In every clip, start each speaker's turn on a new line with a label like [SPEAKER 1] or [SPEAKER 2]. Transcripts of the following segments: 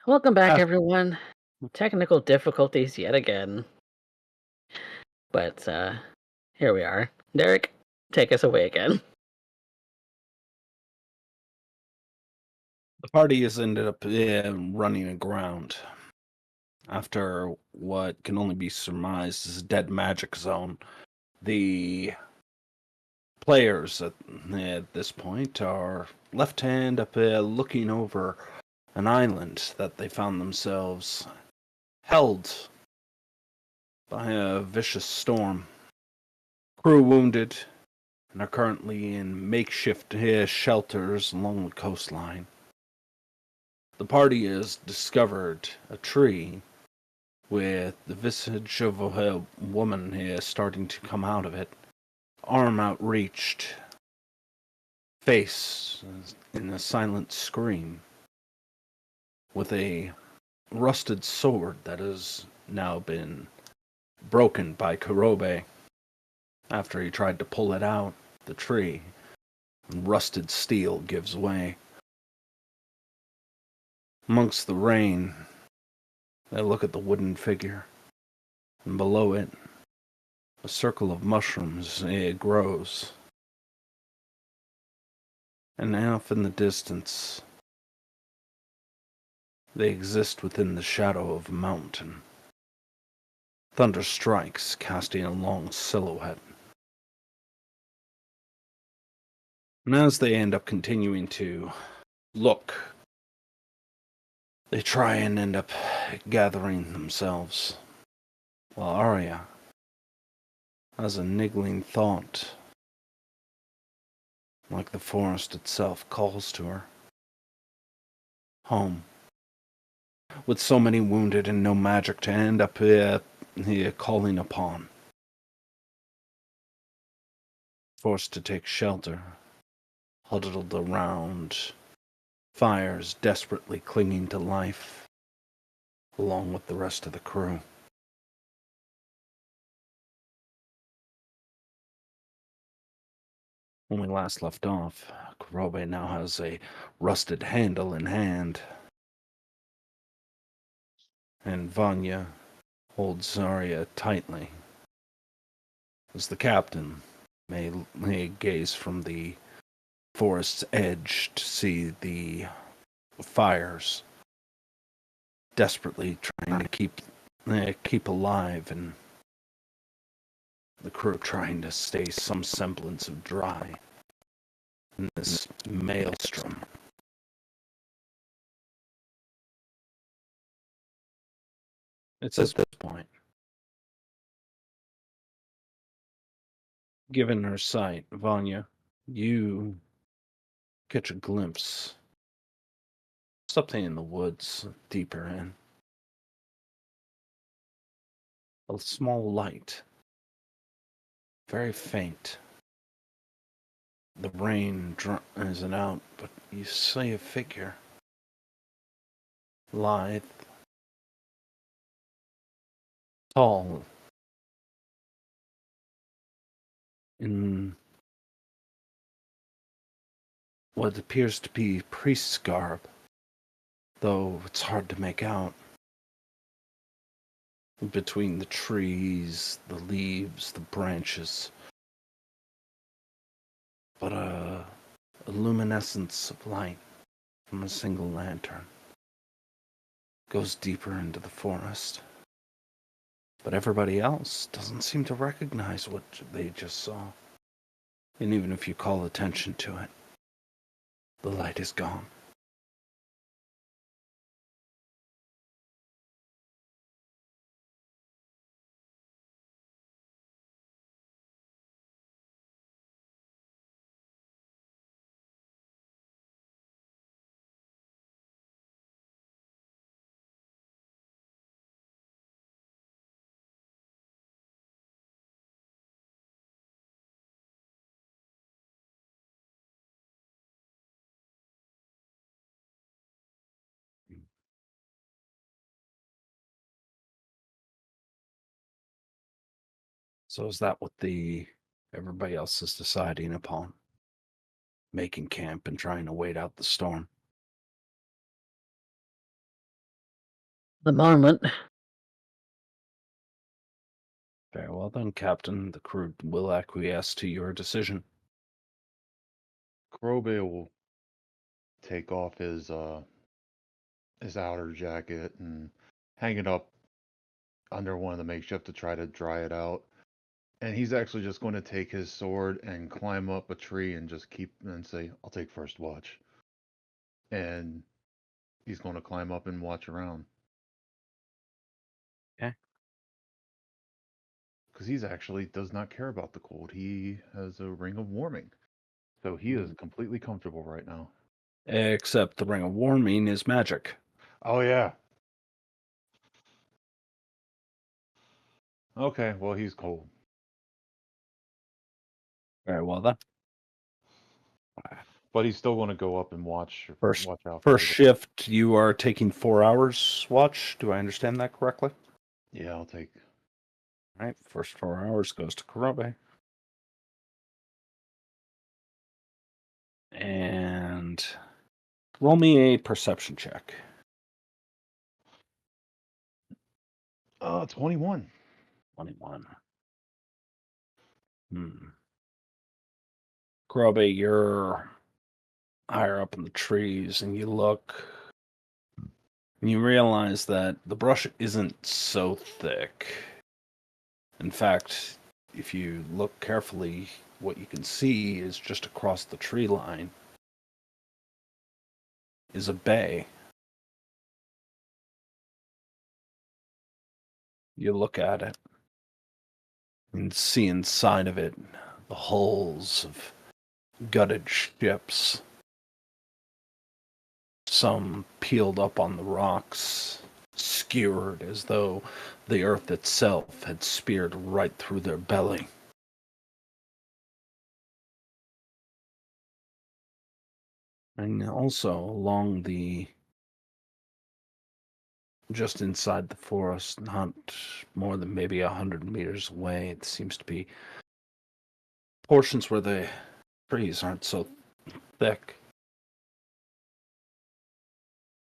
[SPEAKER 1] Welcome back,
[SPEAKER 2] Ah,
[SPEAKER 1] everyone. Technical difficulties yet again, but here we are. Derek, take us away again.
[SPEAKER 2] the party has ended up running aground after what can only be surmised as a dead magic zone. The players at this point are left hand up looking over an island that they found themselves held by a vicious storm. Crew wounded and are currently in makeshift shelters along the coastline. The party has discovered a tree with the visage of a woman here starting to come out of it, arm outreached, face in a silent scream, with a rusted sword that has now been broken by Kurobe after he tried to pull it out the tree, and rusted steel gives way. Amongst the rain, they look at the wooden figure, and below it, a circle of mushrooms grows. And off in the distance, they exist within the shadow of a mountain. Thunder strikes, casting a long silhouette. And as they end up continuing to look, they try and end up gathering themselves, while Arya has a niggling thought, like the forest itself calls to her. Home. With so many wounded and no magic to end up calling upon. Forced to take shelter, huddled around fires, desperately clinging to life, along with the rest of the crew. When we last left off, Kurobe now has a rusted handle in hand, and Vanya holds Zarya tightly, as the captain may gaze from the forest's edge to see the fires desperately trying to keep alive, and the crew trying to stay some semblance of dry in this maelstrom. It's at this point, given her sight, Vanya, you catch a glimpse. Something in the woods deeper in. A small light. Very faint. The rain isn't out, but you see a figure. Lithe. Tall. In what appears to be priest's garb, though it's hard to make out. Between the trees, the leaves, the branches, but a luminescence of light from a single lantern goes deeper into the forest. But everybody else doesn't seem to recognize what they just saw. And even if you call attention to it, the light is gone. So is that what everybody else is deciding upon? Making camp and trying to wait out the storm?
[SPEAKER 1] The moment.
[SPEAKER 2] Very well then, Captain. The crew will acquiesce to your decision.
[SPEAKER 3] Kurobe will take off his outer jacket and hang it up under one of the makeshift to try to dry it out. And he's actually just going to take his sword and climb up a tree and just keep and say, "I'll take first watch." And he's going to climb up and watch around.
[SPEAKER 2] Okay.
[SPEAKER 3] Because he's actually does not care about the cold. He has a ring of warming. So he is completely comfortable right now.
[SPEAKER 2] Except the ring of warming is magic.
[SPEAKER 3] Oh, yeah. Okay, well, he's cold.
[SPEAKER 2] Very well then.
[SPEAKER 3] But he's still going to go up and watch out for
[SPEAKER 2] First shift, you are taking 4 hours watch. Do I understand that correctly?
[SPEAKER 3] Yeah, I'll take.
[SPEAKER 2] All right, first 4 hours goes to Kurobe. And roll me a perception check.
[SPEAKER 3] 21.
[SPEAKER 2] 21. Kurobe, you're higher up in the trees, and you look, and you realize that the brush isn't so thick. In fact, if you look carefully, what you can see is just across the tree line is a bay. You look at it and see inside of it the hulls of gutted ships, some peeled up on the rocks, skewered as though the earth itself had speared right through their belly. And also along just inside the forest, not more than maybe 100 meters away, it seems to be portions where the trees aren't so thick.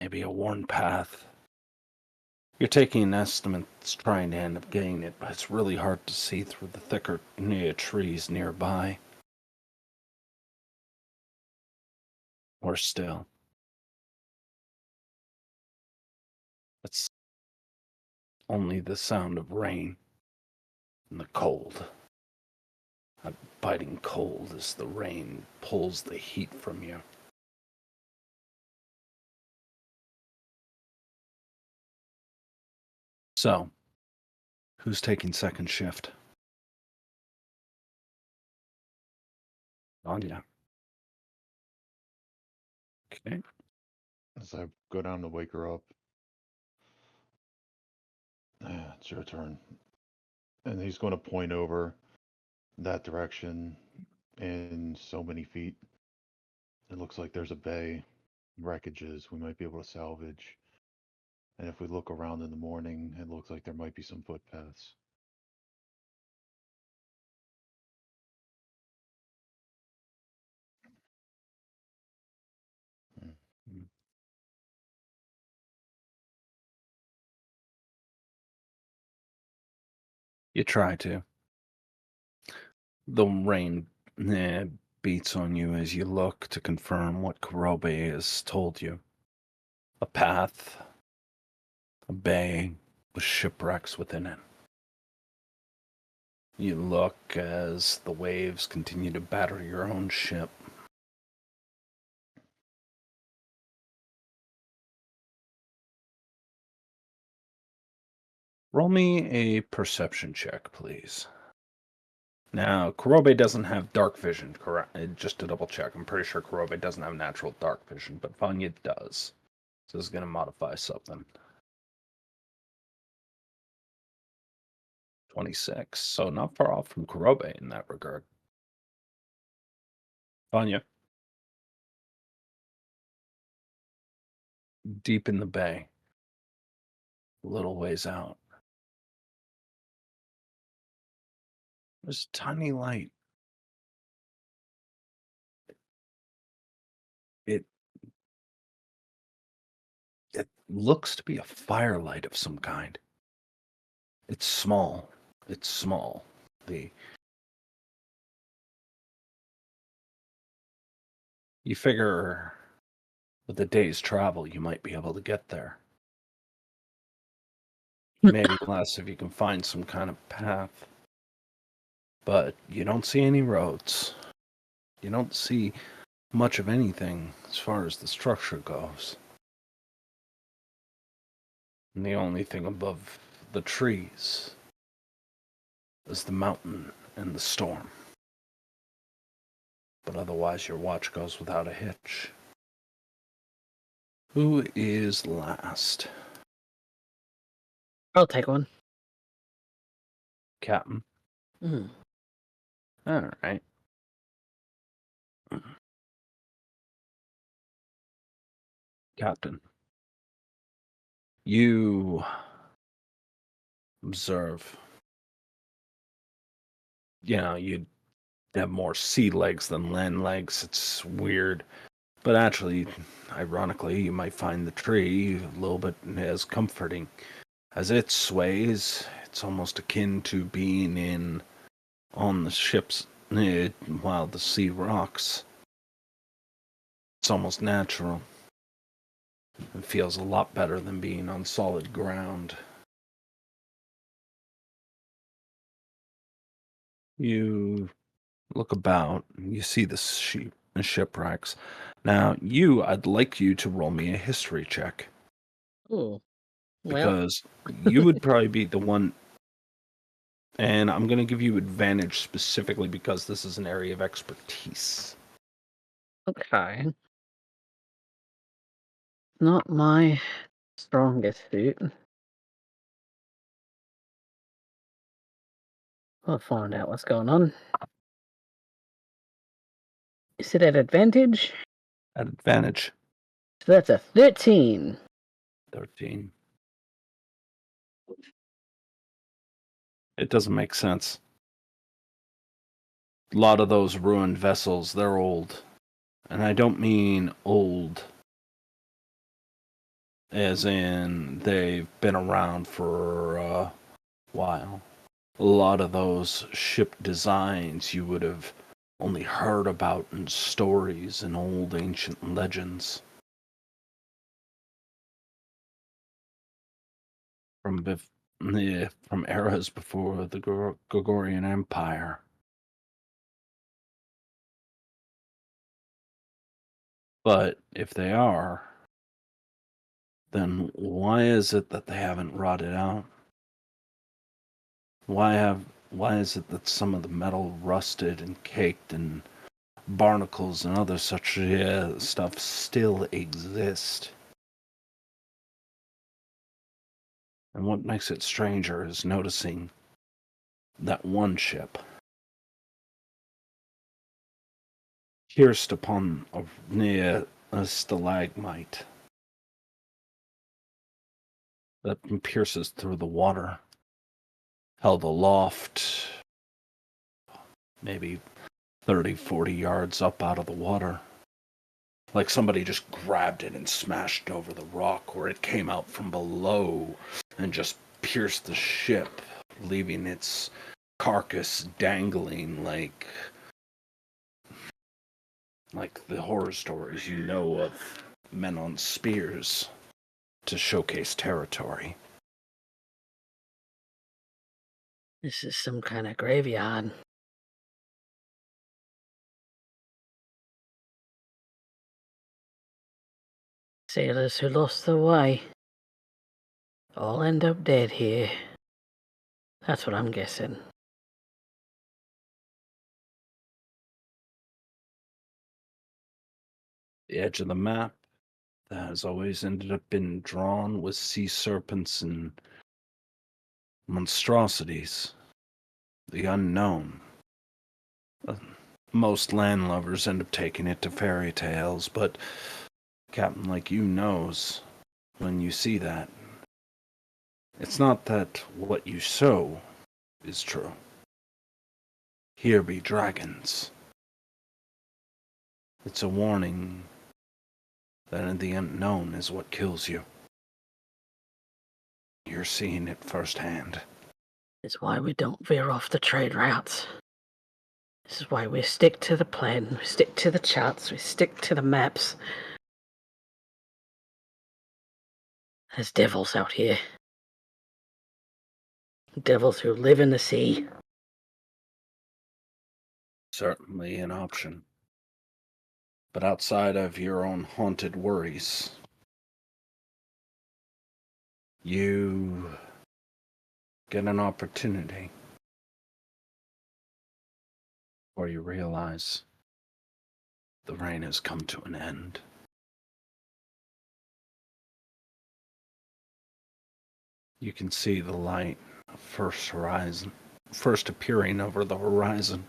[SPEAKER 2] Maybe a worn path. You're taking an estimate that's trying to end up getting it, but it's really hard to see through the thicker trees nearby. Or still, it's only the sound of rain and the cold. A biting cold as the rain pulls the heat from you. So, who's taking second shift? Anya. Okay.
[SPEAKER 3] As I go down to wake her up. It's your turn. And he's going to point over that direction in so many feet. It looks like there's a bay, wreckages we might be able to salvage. And if we look around in the morning, it looks like there might be some footpaths.
[SPEAKER 2] You try to. The rain beats on you as you look to confirm what Kurobe has told you. A path, a bay with shipwrecks within it. You look as the waves continue to batter your own ship. Roll me a perception check, please. Now, Kurobe doesn't have dark vision, correct? Just to double check, I'm pretty sure Kurobe doesn't have natural dark vision, but Vanya does. So this is going to modify something. 26, so not far off from Kurobe in that regard. Vanya. Deep in the bay. A little ways out. There's a tiny light. It It looks to be a firelight of some kind. It's small. It's small. You figure with a day's travel, you might be able to get there. Maybe less if you can find some kind of path. But you don't see any roads. You don't see much of anything as far as the structure goes. And the only thing above the trees is the mountain and the storm. But otherwise, your watch goes without a hitch. Who is last?
[SPEAKER 1] I'll take one.
[SPEAKER 2] Captain.
[SPEAKER 1] Mm.
[SPEAKER 2] All right. Captain. You observe. You'd have more sea legs than land legs. It's weird. But actually, ironically, you might find the tree a little bit as comforting. As it sways, it's almost akin to being on the ship's while the sea rocks. It's almost natural. It feels a lot better than being on solid ground. You look about, and you see the shipwrecks. Now, I'd like you to roll me a history check.
[SPEAKER 1] Ooh. Well,
[SPEAKER 2] Because you would probably be the one, and I'm going to give you advantage specifically because this is an area of expertise.
[SPEAKER 1] okay. Not my strongest suit. I'll find out what's going on. Is it at advantage?
[SPEAKER 2] At advantage,
[SPEAKER 1] So that's a 13.
[SPEAKER 2] 13. It doesn't make sense. A lot of those ruined vessels, they're old. And I don't mean old as in they've been around for a while. A lot of those ship designs you would have only heard about in stories and old ancient legends. From eras before the Gregorian Empire. But if they are, then why is it that they haven't rotted out? Why is it that some of the metal rusted and caked and barnacles and other such stuff still exist? And what makes it stranger is noticing that one ship pierced upon a stalagmite that pierces through the water, held aloft maybe 30, 40 yards up out of the water. Like somebody just grabbed it and smashed over the rock, or it came out from below and just pierced the ship, leaving its carcass dangling like the horror stories you know of men on spears to showcase territory.
[SPEAKER 1] This is some kind of graveyard. Sailors who lost their way all end up dead here. That's what I'm guessing.
[SPEAKER 2] The edge of the map that has always ended up being drawn with sea serpents and monstrosities. The unknown. Most landlubbers end up taking it to fairy tales, but Captain like you knows when you see that, it's not that what you sow is true. Here be dragons. It's a warning that the unknown is what kills you. you're seeing it firsthand.
[SPEAKER 1] It's why we don't veer off the trade routes. This is why we stick to the plan, we stick to the charts, we stick to the maps. There's devils out here. Devils who live in the sea.
[SPEAKER 2] Certainly an option. But outside of your own haunted worries, you get an opportunity where you realize the rain has come to an end. You can see the light of first appearing over the horizon,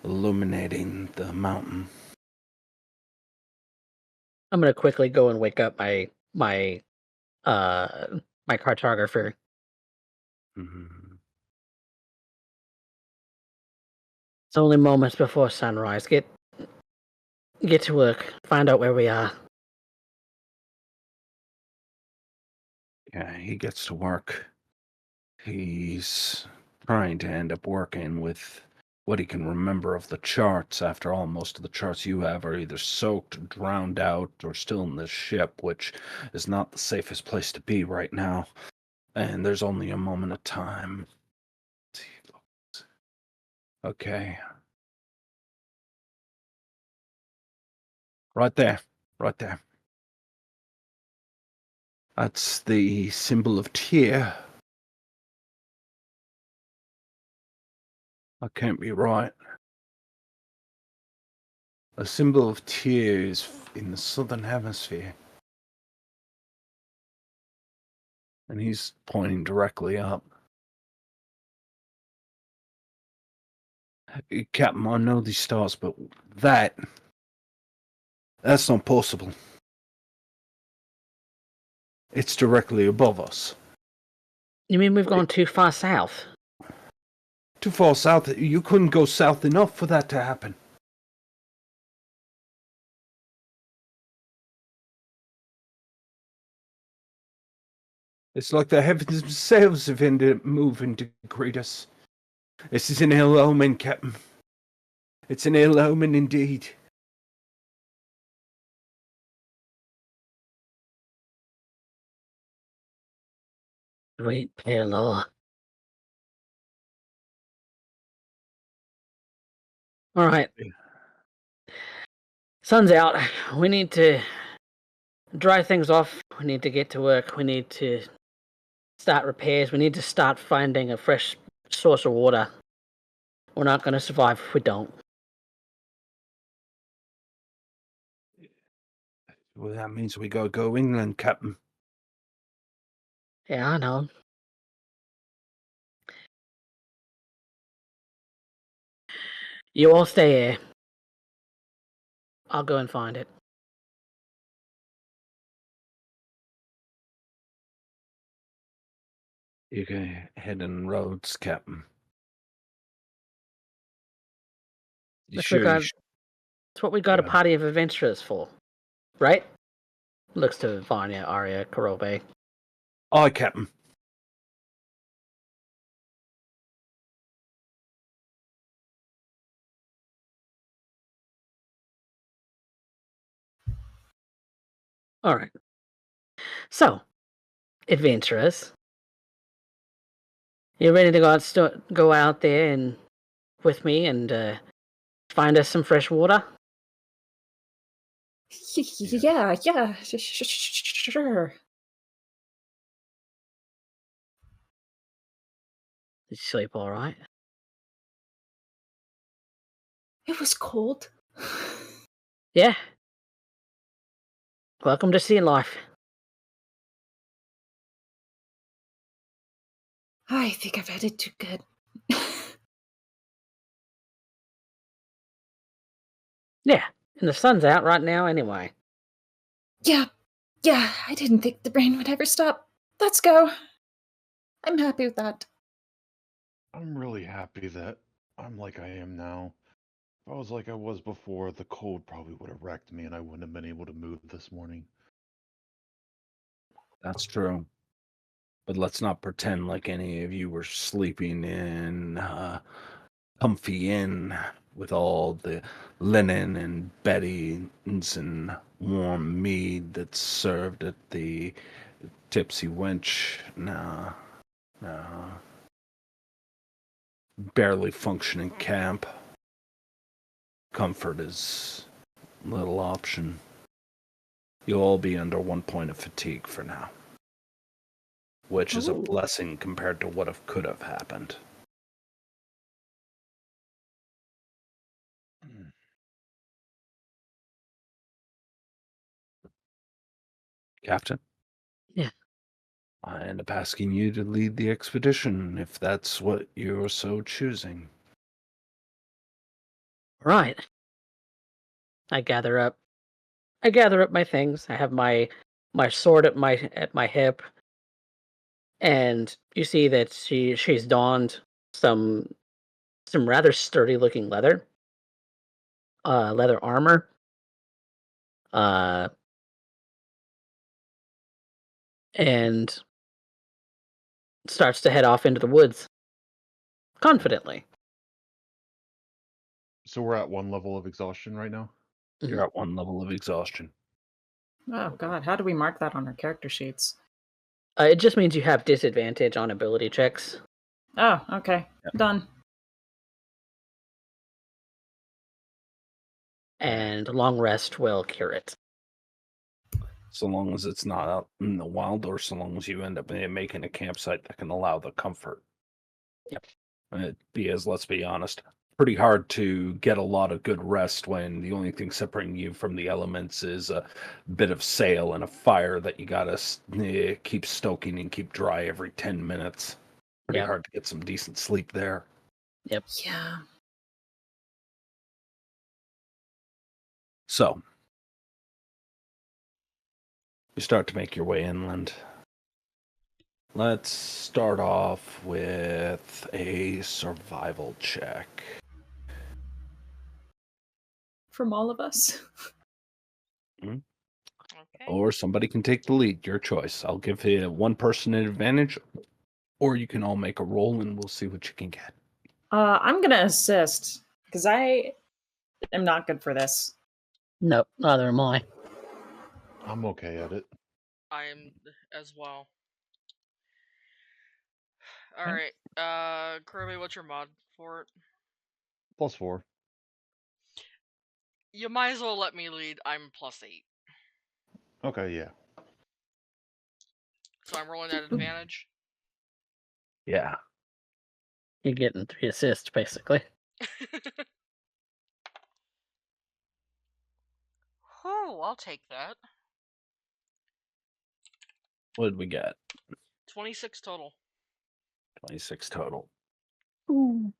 [SPEAKER 2] illuminating the mountain.
[SPEAKER 1] I'm gonna quickly go and wake up my cartographer.
[SPEAKER 2] Mhm.
[SPEAKER 1] It's only moments before sunrise. Get to work. Find out where we are.
[SPEAKER 2] Yeah, he gets to work. He's trying to end up working with what he can remember of the charts. After all, most of the charts you have are either soaked, drowned out, or still in this ship, which is not the safest place to be right now. And there's only a moment of time. Okay. Right there. Right there. That's the symbol of Tyr. I can't be right. A symbol of Tyr is in the southern hemisphere. And he's pointing directly up. Captain, I know these stars, but that's not possible. It's directly above us.
[SPEAKER 1] You mean we've gone too far south?
[SPEAKER 2] Too far south. You couldn't go south enough for that to happen. It's like the heavens themselves have ended up moving to greet us. This is an ill omen, Captain. It's an ill omen indeed.
[SPEAKER 1] Great Pelor. All right. Sun's out. We need to dry things off. We need to get to work. We need to start repairs. We need to start finding a fresh source of water. We're not going to survive if we don't.
[SPEAKER 2] Well, that means we gotta go inland, Captain.
[SPEAKER 1] Yeah, I know. You all stay here. I'll go and find it.
[SPEAKER 2] You can head in roads, Captain. You
[SPEAKER 1] That's,
[SPEAKER 2] sure you
[SPEAKER 1] that's what we got a
[SPEAKER 2] Yeah.
[SPEAKER 1] party of adventurers for, right? Looks to Vanya, Arya, Karobe.
[SPEAKER 2] Aye, Captain.
[SPEAKER 1] All right. So, adventurers, you ready to go out there and with me and find us some fresh water?
[SPEAKER 4] Yeah, sure.
[SPEAKER 1] Did you sleep all right?
[SPEAKER 4] It was cold.
[SPEAKER 1] Yeah. Welcome to sea life.
[SPEAKER 4] I think I've had it too good.
[SPEAKER 1] Yeah, and the sun's out right now anyway.
[SPEAKER 4] Yeah, I didn't think the rain would ever stop. Let's go. I'm happy with that.
[SPEAKER 3] I'm really happy that I'm like I am now. If I was like I was before, the cold probably would have wrecked me and I wouldn't have been able to move this morning.
[SPEAKER 2] That's true. But let's not pretend like any of you were sleeping in comfy inn with all the linen and beddings and warm mead that's served at the Tipsy Wench. Nah, nah. Barely functioning camp. Comfort is little option. You'll all be under 1 point of fatigue for now, which is a
[SPEAKER 4] Ooh.
[SPEAKER 2] blessing compared to what could have happened. Captain?
[SPEAKER 1] Yeah.
[SPEAKER 2] I end up asking you to lead the expedition, if that's what you're so choosing.
[SPEAKER 1] Right. I gather up my things. I have my sword at my hip, and you see that she's donned some rather sturdy looking leather armor. And starts to head off into the woods confidently.
[SPEAKER 3] So we're at 1 level of exhaustion right now?
[SPEAKER 2] You're at 1 level of exhaustion.
[SPEAKER 4] Oh god, how do we mark that on our character sheets?
[SPEAKER 1] It just means you have disadvantage on ability checks.
[SPEAKER 4] Oh, okay.
[SPEAKER 2] Yep.
[SPEAKER 4] Done.
[SPEAKER 1] And long rest will cure it.
[SPEAKER 2] So long as it's not out in the wild, or so long as you end up making a campsite that can allow the comfort.
[SPEAKER 1] Yep.
[SPEAKER 2] Because let's be honest, pretty hard to get a lot of good rest when the only thing separating you from the elements is a bit of sail and a fire that you gotta keep stoking and keep dry every 10 minutes. Pretty
[SPEAKER 1] Yep.
[SPEAKER 2] hard to get some decent sleep there.
[SPEAKER 1] Yep.
[SPEAKER 4] Yeah.
[SPEAKER 2] So, you start to make your way inland. Let's start off with a survival check.
[SPEAKER 4] From all of us.
[SPEAKER 5] Okay.
[SPEAKER 2] Or somebody can take the lead, your choice. I'll give one person an advantage, or you can all make a roll and we'll see what you can get.
[SPEAKER 4] I'm gonna assist, because I am not good for this.
[SPEAKER 1] Nope, neither am I.
[SPEAKER 3] I'm okay at it.
[SPEAKER 5] I am as well. Alright, Kirby, what's your mod for it?
[SPEAKER 3] +4.
[SPEAKER 5] You might as well let me lead. I'm +8.
[SPEAKER 3] Okay, yeah.
[SPEAKER 5] So I'm rolling at advantage.
[SPEAKER 2] Yeah.
[SPEAKER 1] You're getting 3 assists, basically.
[SPEAKER 5] Oh, I'll take that.
[SPEAKER 2] What did we get?
[SPEAKER 5] 26 total.
[SPEAKER 2] 26 total.
[SPEAKER 1] Ooh.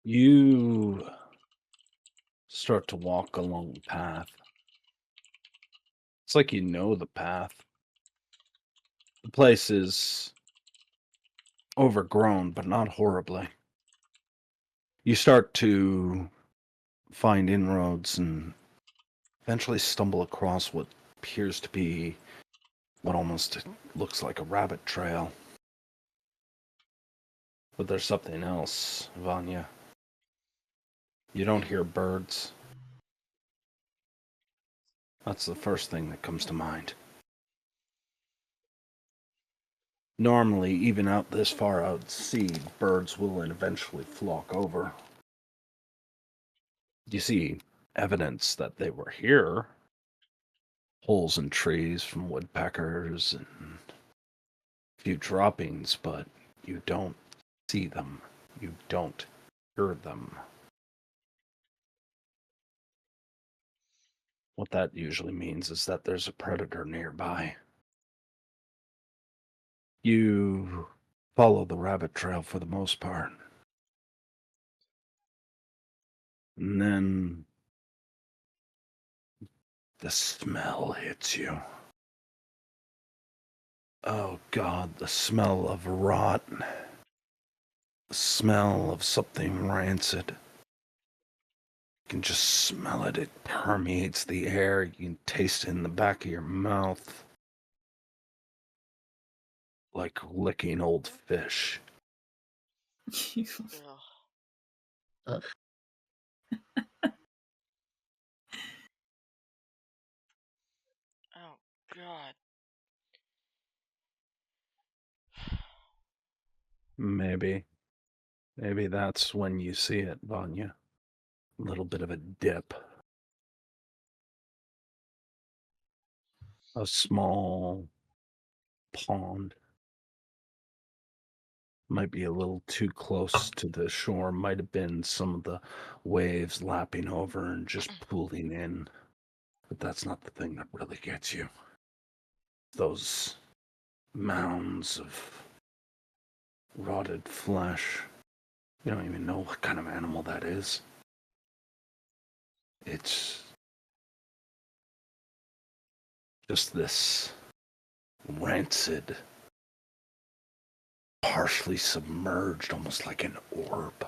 [SPEAKER 2] You start to walk along the path. It's like you know the path. The place is overgrown, but not horribly. You start to find inroads and eventually stumble across what appears to be what almost looks like a rabbit trail. But there's something else, Vanya. You don't hear birds. That's the first thing that comes to mind. Normally, even out this far out at sea, birds will eventually flock over. You see evidence that they were here. Holes in trees from woodpeckers and a few droppings, but you don't see them. You don't hear them. What that usually means is that there's a predator nearby. You follow the rabbit trail for the most part. And then the smell hits you. Oh God, the smell of rot. The smell of something rancid. You can just smell it. It permeates the air. You can taste it in the back of your mouth. Like licking old fish.
[SPEAKER 5] Ugh. Oh, God.
[SPEAKER 2] Maybe that's when you see it, Vanya. A little bit of a dip. A small pond. Might be a little too close to the shore. Might have been some of the waves lapping over and just pooling in. But that's not the thing that really gets you. Those mounds of rotted flesh. You don't even know what kind of animal that is. It's just this rancid, partially submerged, almost like an orb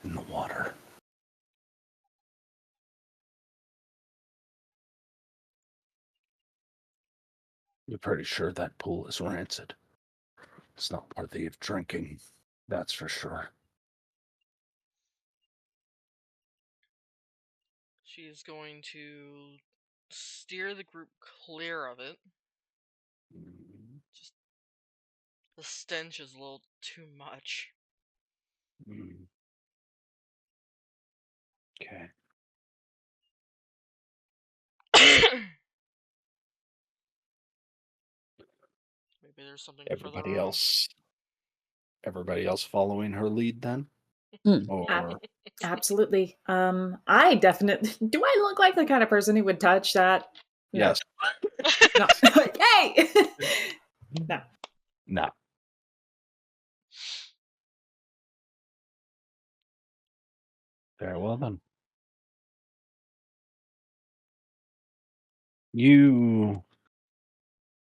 [SPEAKER 2] in the water. You're pretty sure that pool is rancid. It's not worthy of drinking, that's for sure.
[SPEAKER 5] She's going to steer the group clear of it. Just the stench is a little too much.
[SPEAKER 2] Okay.
[SPEAKER 5] Maybe there's something
[SPEAKER 2] Everybody
[SPEAKER 5] further on.
[SPEAKER 2] else following her lead then? Or
[SPEAKER 4] Absolutely. I definitely. Do I look like the kind of person who would touch that? No.
[SPEAKER 2] yes.
[SPEAKER 4] No. Hey. No.
[SPEAKER 2] No. Very well then. You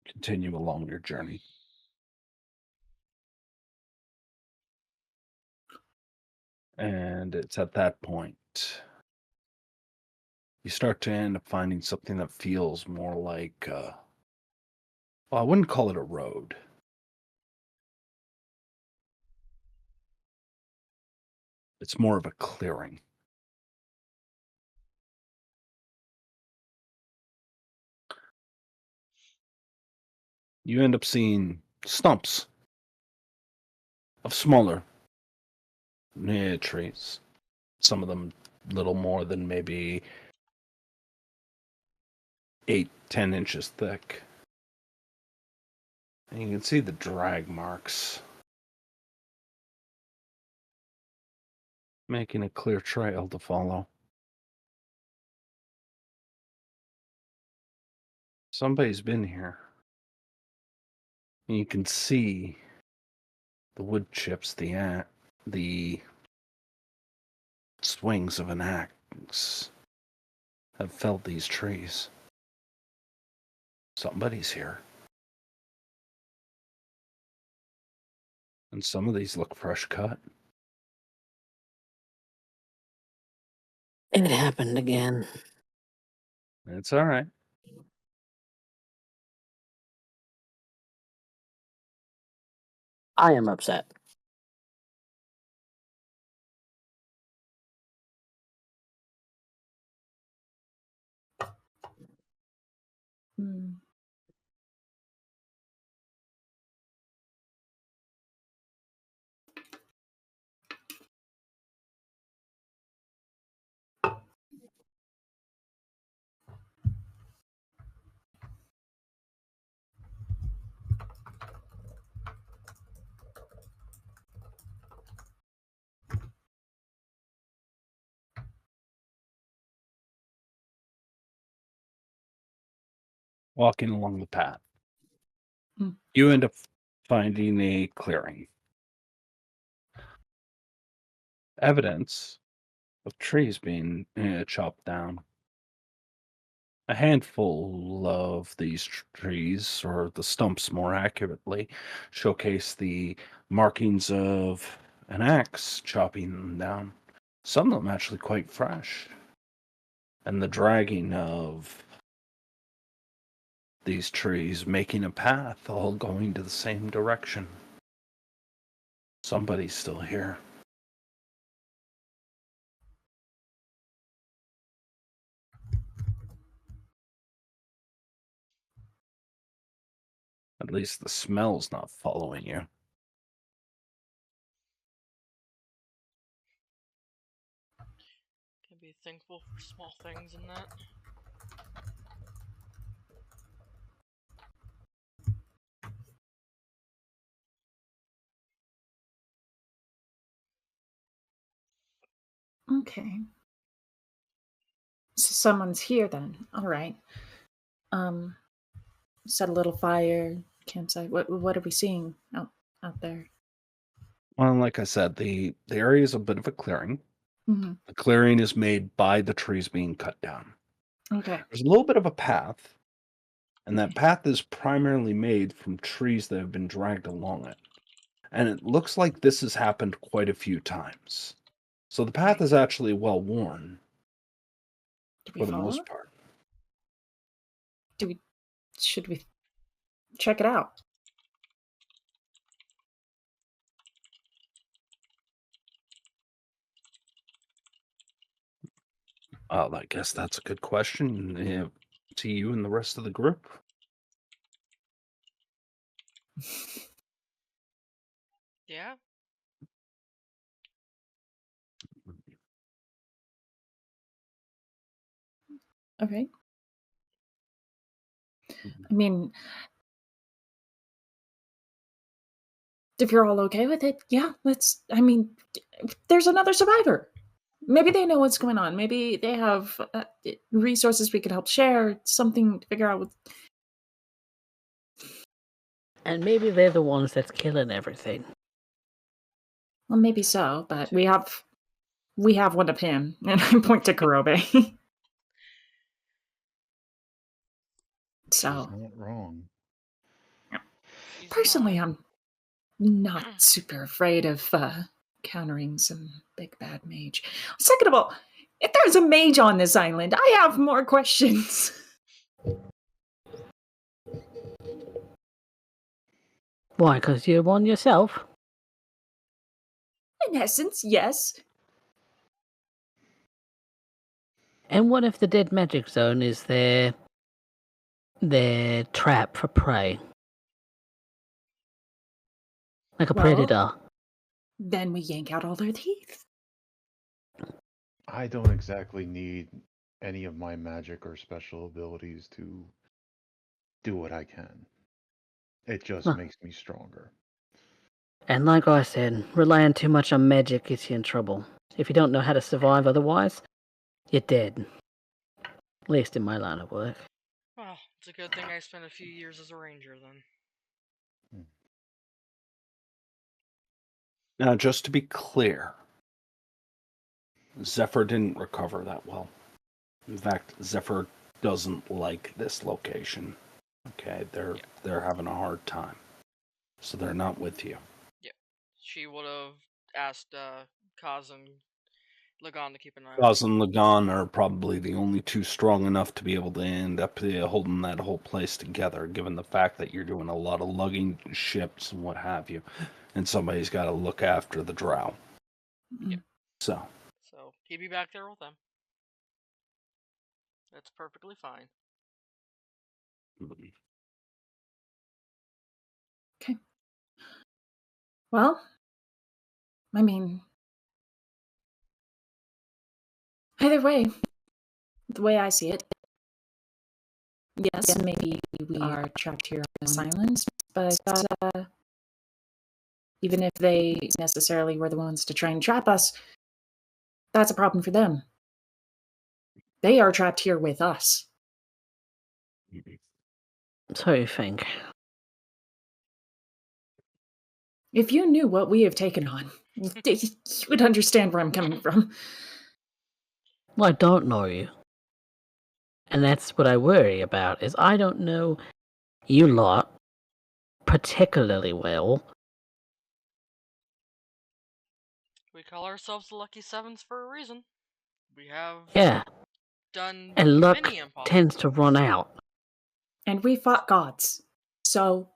[SPEAKER 2] continue along your journey. And it's at that point you start to end up finding something that feels more like, well, I wouldn't call it a road. It's more of a clearing. You end up seeing stumps of smaller trees. Some of them little more than maybe 8-10 inches thick. And you can see the drag marks making a clear trail to follow. Somebody's been here. And you can see the wood chips, the swings of an axe have felled these trees. Somebody's here. And some of these look fresh cut.
[SPEAKER 1] It happened again.
[SPEAKER 2] It's all right.
[SPEAKER 1] I am upset.
[SPEAKER 4] Hmm.
[SPEAKER 2] Walking along the path.
[SPEAKER 4] Hmm.
[SPEAKER 2] You end up finding a clearing. Evidence of trees being chopped down. A handful of these trees, or the stumps more accurately, showcase the markings of an axe chopping them down. Some of them actually quite fresh. And the dragging of these trees making a path, all going to the same direction. Somebody's still here. At least the smell's not following you.
[SPEAKER 5] Can be thankful for small things in that.
[SPEAKER 4] Okay. So someone's here then. All right. Set a little fire, campsite. What are we seeing out there?
[SPEAKER 2] Well, like I said, the area is a bit of a clearing.
[SPEAKER 4] Mm-hmm.
[SPEAKER 2] The clearing is made by the trees being cut down.
[SPEAKER 4] Okay.
[SPEAKER 2] There's a little bit of a path, and that path is primarily made from trees that have been dragged along it. And it looks like this has happened quite a few times. So the path is actually well worn
[SPEAKER 4] Do we
[SPEAKER 2] for the
[SPEAKER 4] follow
[SPEAKER 2] most
[SPEAKER 4] it?
[SPEAKER 2] part.
[SPEAKER 4] Should we check it out?
[SPEAKER 2] Well, I guess that's a good question. To you and the rest of the group.
[SPEAKER 5] Yeah?
[SPEAKER 4] Okay. I mean, if you're all okay with it, yeah, there's another survivor. Maybe they know what's going on. Maybe they have resources we could help share, something to figure out with.
[SPEAKER 1] And maybe they're the ones that's killing everything.
[SPEAKER 4] Well, maybe so, but we have one of him, and I point to Kurobe.
[SPEAKER 3] She's
[SPEAKER 4] So,
[SPEAKER 3] not wrong.
[SPEAKER 5] She's
[SPEAKER 4] personally,
[SPEAKER 5] not.
[SPEAKER 4] I'm not super afraid of countering some big bad mage. Second of all, if there's a mage on this island, I have more questions.
[SPEAKER 1] Why? Because you're one yourself?
[SPEAKER 4] In essence, yes.
[SPEAKER 1] And what if the dead magic zone is their trap for prey? Like a
[SPEAKER 4] Well,
[SPEAKER 1] predator.
[SPEAKER 4] Then we yank out all their teeth.
[SPEAKER 3] I don't exactly need any of my magic or special abilities to do what I can. It just
[SPEAKER 1] Huh.
[SPEAKER 3] makes me stronger.
[SPEAKER 1] And like I said, relying too much on magic gets you in trouble. If you don't know how to survive otherwise, you're dead. At least in my line of work.
[SPEAKER 5] Well, it's a good thing I spent a few years as a ranger then.
[SPEAKER 2] Now, just to be clear, Zephyr didn't recover that well. In fact, Zephyr doesn't like this location. Okay, they're having a hard time, so they're not with you.
[SPEAKER 5] She would have asked Kaz and Lagan to keep an eye on.
[SPEAKER 2] Kaz and Lagan are probably the only two strong enough to be able to end up holding that whole place together, given the fact that you're doing a lot of lugging ships and what have you, and somebody's got to look after the drow.
[SPEAKER 5] Yep.
[SPEAKER 2] So
[SPEAKER 5] he'd be back there with them. That's perfectly fine.
[SPEAKER 4] Okay. Well, I mean, either way, the way I see it, yes, maybe we are trapped here on this island, but even if they necessarily were the ones to try and trap us, that's a problem for them. They are trapped here with us.
[SPEAKER 1] So you think.
[SPEAKER 4] If you knew what we have taken on, you would understand where I'm coming from.
[SPEAKER 1] Well, I don't know you. And that's what I worry about, is I don't know you lot particularly well.
[SPEAKER 5] We call ourselves the Lucky Sevens for a reason. We have
[SPEAKER 1] Yeah,
[SPEAKER 5] done
[SPEAKER 1] and luck
[SPEAKER 5] many impossible
[SPEAKER 1] tends to
[SPEAKER 5] things.
[SPEAKER 1] run out.
[SPEAKER 4] And we fought gods. So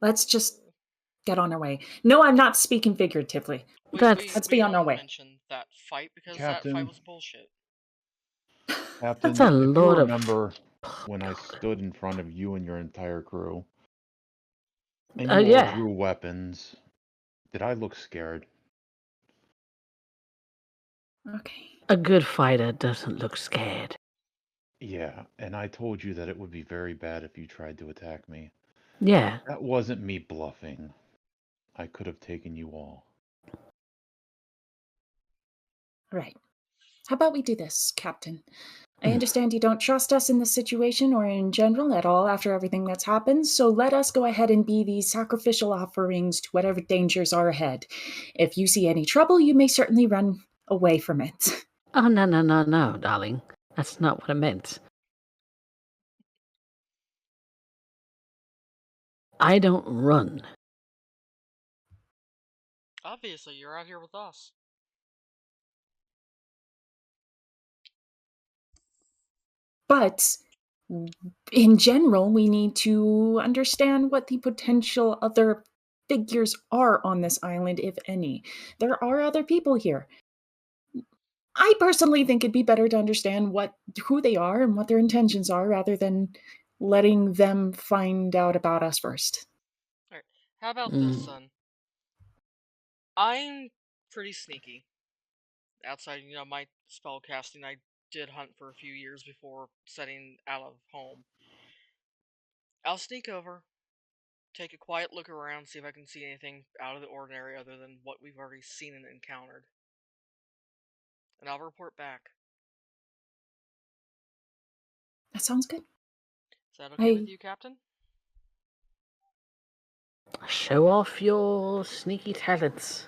[SPEAKER 4] let's just get on our way. No, I'm not speaking figuratively. Let's be on our
[SPEAKER 5] don't
[SPEAKER 4] way.
[SPEAKER 5] mention that fight because that
[SPEAKER 3] Captain.
[SPEAKER 5] fight was bullshit.
[SPEAKER 3] Captain,
[SPEAKER 1] That's a
[SPEAKER 3] if you
[SPEAKER 1] lot of.
[SPEAKER 3] remember when I stood in front of you and your entire crew, and you all
[SPEAKER 1] Yeah.
[SPEAKER 3] drew weapons, did I look scared?
[SPEAKER 4] Okay.
[SPEAKER 1] A good fighter doesn't look scared.
[SPEAKER 3] Yeah, and I told you that it would be very bad if you tried to attack me.
[SPEAKER 1] Yeah.
[SPEAKER 3] That wasn't me bluffing. I could have taken you all.
[SPEAKER 4] Right. How about we do this, Captain? I understand you don't trust us in this situation or in general at all after everything that's happened, so let us go ahead and be these sacrificial offerings to whatever dangers are ahead. If you see any trouble, you may certainly run away from it.
[SPEAKER 1] Oh, no, darling. That's not what I meant. I don't run.
[SPEAKER 5] Obviously, you're out here with us.
[SPEAKER 4] But in general, we need to understand what the potential other figures are on this island, if any. There are other people here. I personally think it'd be better to understand who they are and what their intentions are rather than letting them find out about us first.
[SPEAKER 5] Alright, how about this, son? I'm pretty sneaky. Outside, my spell casting, I did hunt for a few years before setting out of home. I'll sneak over, take a quiet look around, see if I can see anything out of the ordinary other than what we've already seen and encountered. And I'll report back.
[SPEAKER 4] That sounds good.
[SPEAKER 5] Is that okay with you, Captain?
[SPEAKER 1] Show off your sneaky talents.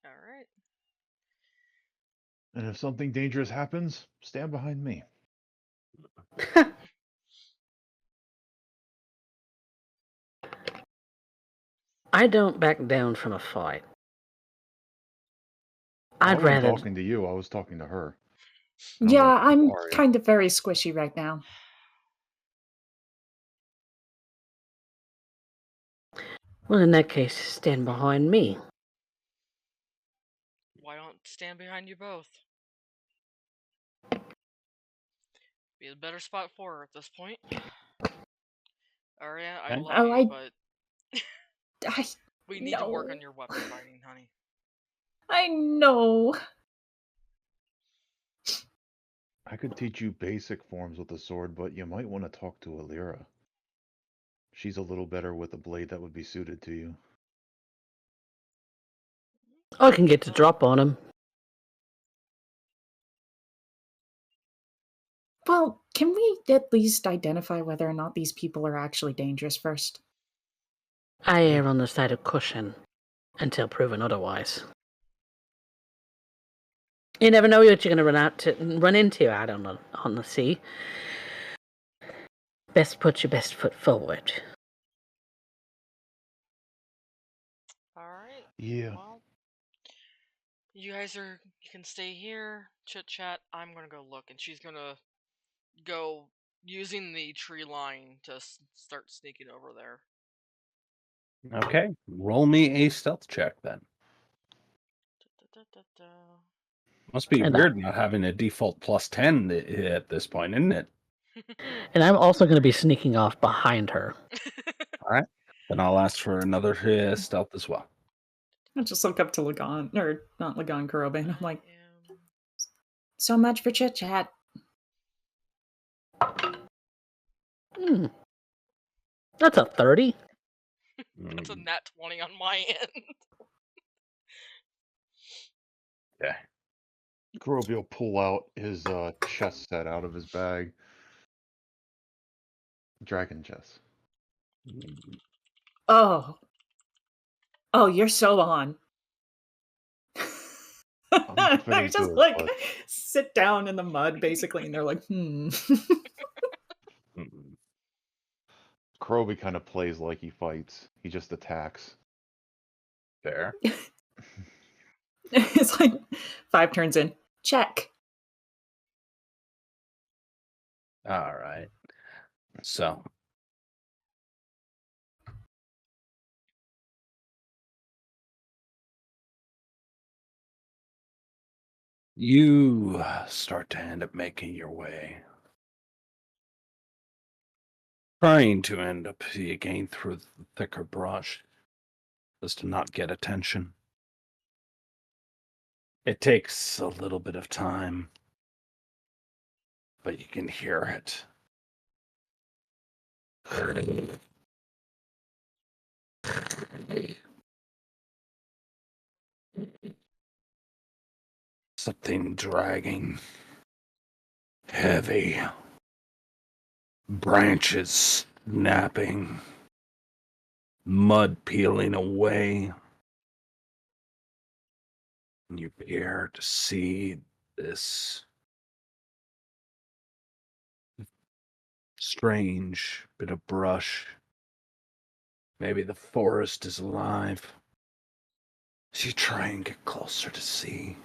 [SPEAKER 5] Alright.
[SPEAKER 3] And if something dangerous happens, stand behind me.
[SPEAKER 1] I don't back down from a fight.
[SPEAKER 3] I
[SPEAKER 1] I'd
[SPEAKER 3] wasn't
[SPEAKER 1] rather.
[SPEAKER 3] talking to you, I was talking to her.
[SPEAKER 4] Yeah, I'm
[SPEAKER 3] Aria.
[SPEAKER 4] kind of very squishy right now.
[SPEAKER 1] Well, in that case, stand behind me.
[SPEAKER 5] Why don't stand behind you both? Be a better spot for her at this point. Aria, I love you, but we need to work on your weapon fighting, honey.
[SPEAKER 4] I know.
[SPEAKER 3] I could teach you basic forms with the sword, but you might want to talk to Alira. She's a little better with a blade that would be suited to you.
[SPEAKER 1] I can get to drop on him.
[SPEAKER 4] Well, can we at least identify whether or not these people are actually dangerous first?
[SPEAKER 1] I err on the side of caution until proven otherwise. You never know what you're going to run into out on the sea. Best put your best foot forward.
[SPEAKER 5] Alright.
[SPEAKER 3] Yeah.
[SPEAKER 5] Well, you can stay here, chit chat. I'm gonna go look, and she's gonna go using the tree line to start sneaking over there.
[SPEAKER 2] Okay, roll me a stealth check then. Must be weird not having a default plus 10 at this point, isn't it?
[SPEAKER 1] And I'm also going to be sneaking off behind her.
[SPEAKER 2] All right, then I'll ask for another stealth as well.
[SPEAKER 4] I just look up to Lagan, or not Lagan, Kurobe, and I'm like, so much for chit chat.
[SPEAKER 1] That's a 30.
[SPEAKER 5] That's a nat 20 on my end.
[SPEAKER 2] Yeah.
[SPEAKER 3] Kurobe will pull out his chess set out of his bag. Dragon chess.
[SPEAKER 4] Oh, you're so on. I just like sit down in the mud basically, and they're like,
[SPEAKER 3] Kurobe kind of plays like he fights. He just attacks.
[SPEAKER 2] Fair.
[SPEAKER 4] It's like 5 turns in. Check.
[SPEAKER 2] All right. So you start to end up making your way, trying to end up again through the thicker brush, just to not get attention. It takes a little bit of time, but you can hear it. Something dragging, heavy, branches snapping, mud peeling away. And you appear to see this strange bit of brush. Maybe the forest is alive. As you try and get closer to see,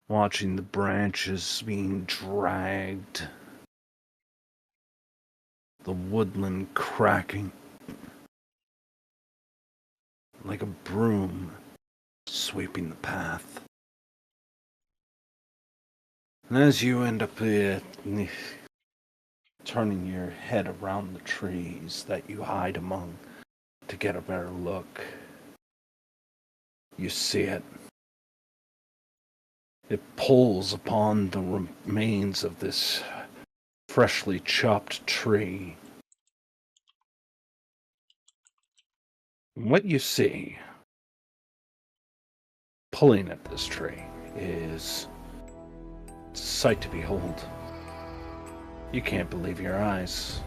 [SPEAKER 2] watching the branches being dragged, the woodland cracking like a broom sweeping the path. And as you end up turning your head around the trees that you hide among to get a better look, you see it. It pulls upon the remains of this freshly chopped tree. And what you see pulling at this tree is a sight to behold. You can't believe your eyes.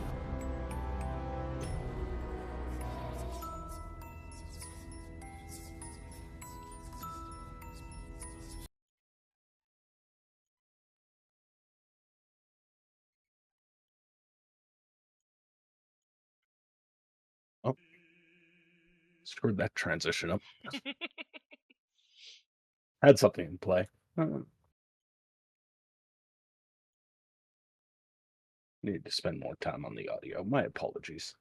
[SPEAKER 2] Oh, screwed that transition up. Had something in play. Need to spend more time on the audio. My apologies.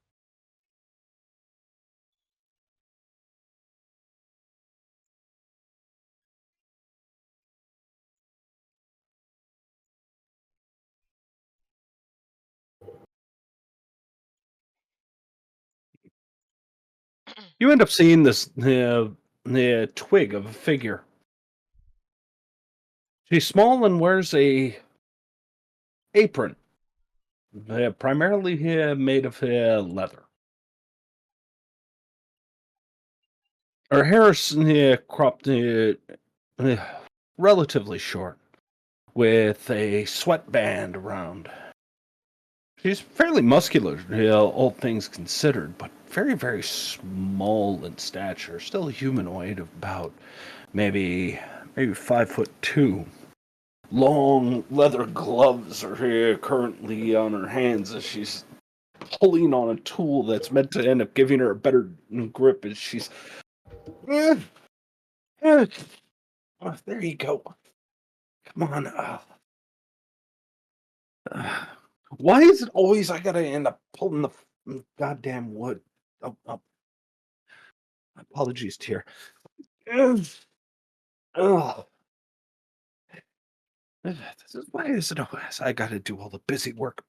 [SPEAKER 2] You end up seeing this twig of a figure. She's small and wears a apron, primarily made of leather. Her hair is cropped relatively short, with a sweatband around. She's fairly muscular, all things considered, but very, very small in stature. Still a humanoid of about maybe 5'2". Long leather gloves are here currently on her hands as she's pulling on a tool that's meant to end up giving her a better grip as she's. Oh, there you go. Come on. Why is it always I gotta end up pulling the goddamn wood? Oh. Apologies, dear. Oh. Why is it always I gotta do all the busy work?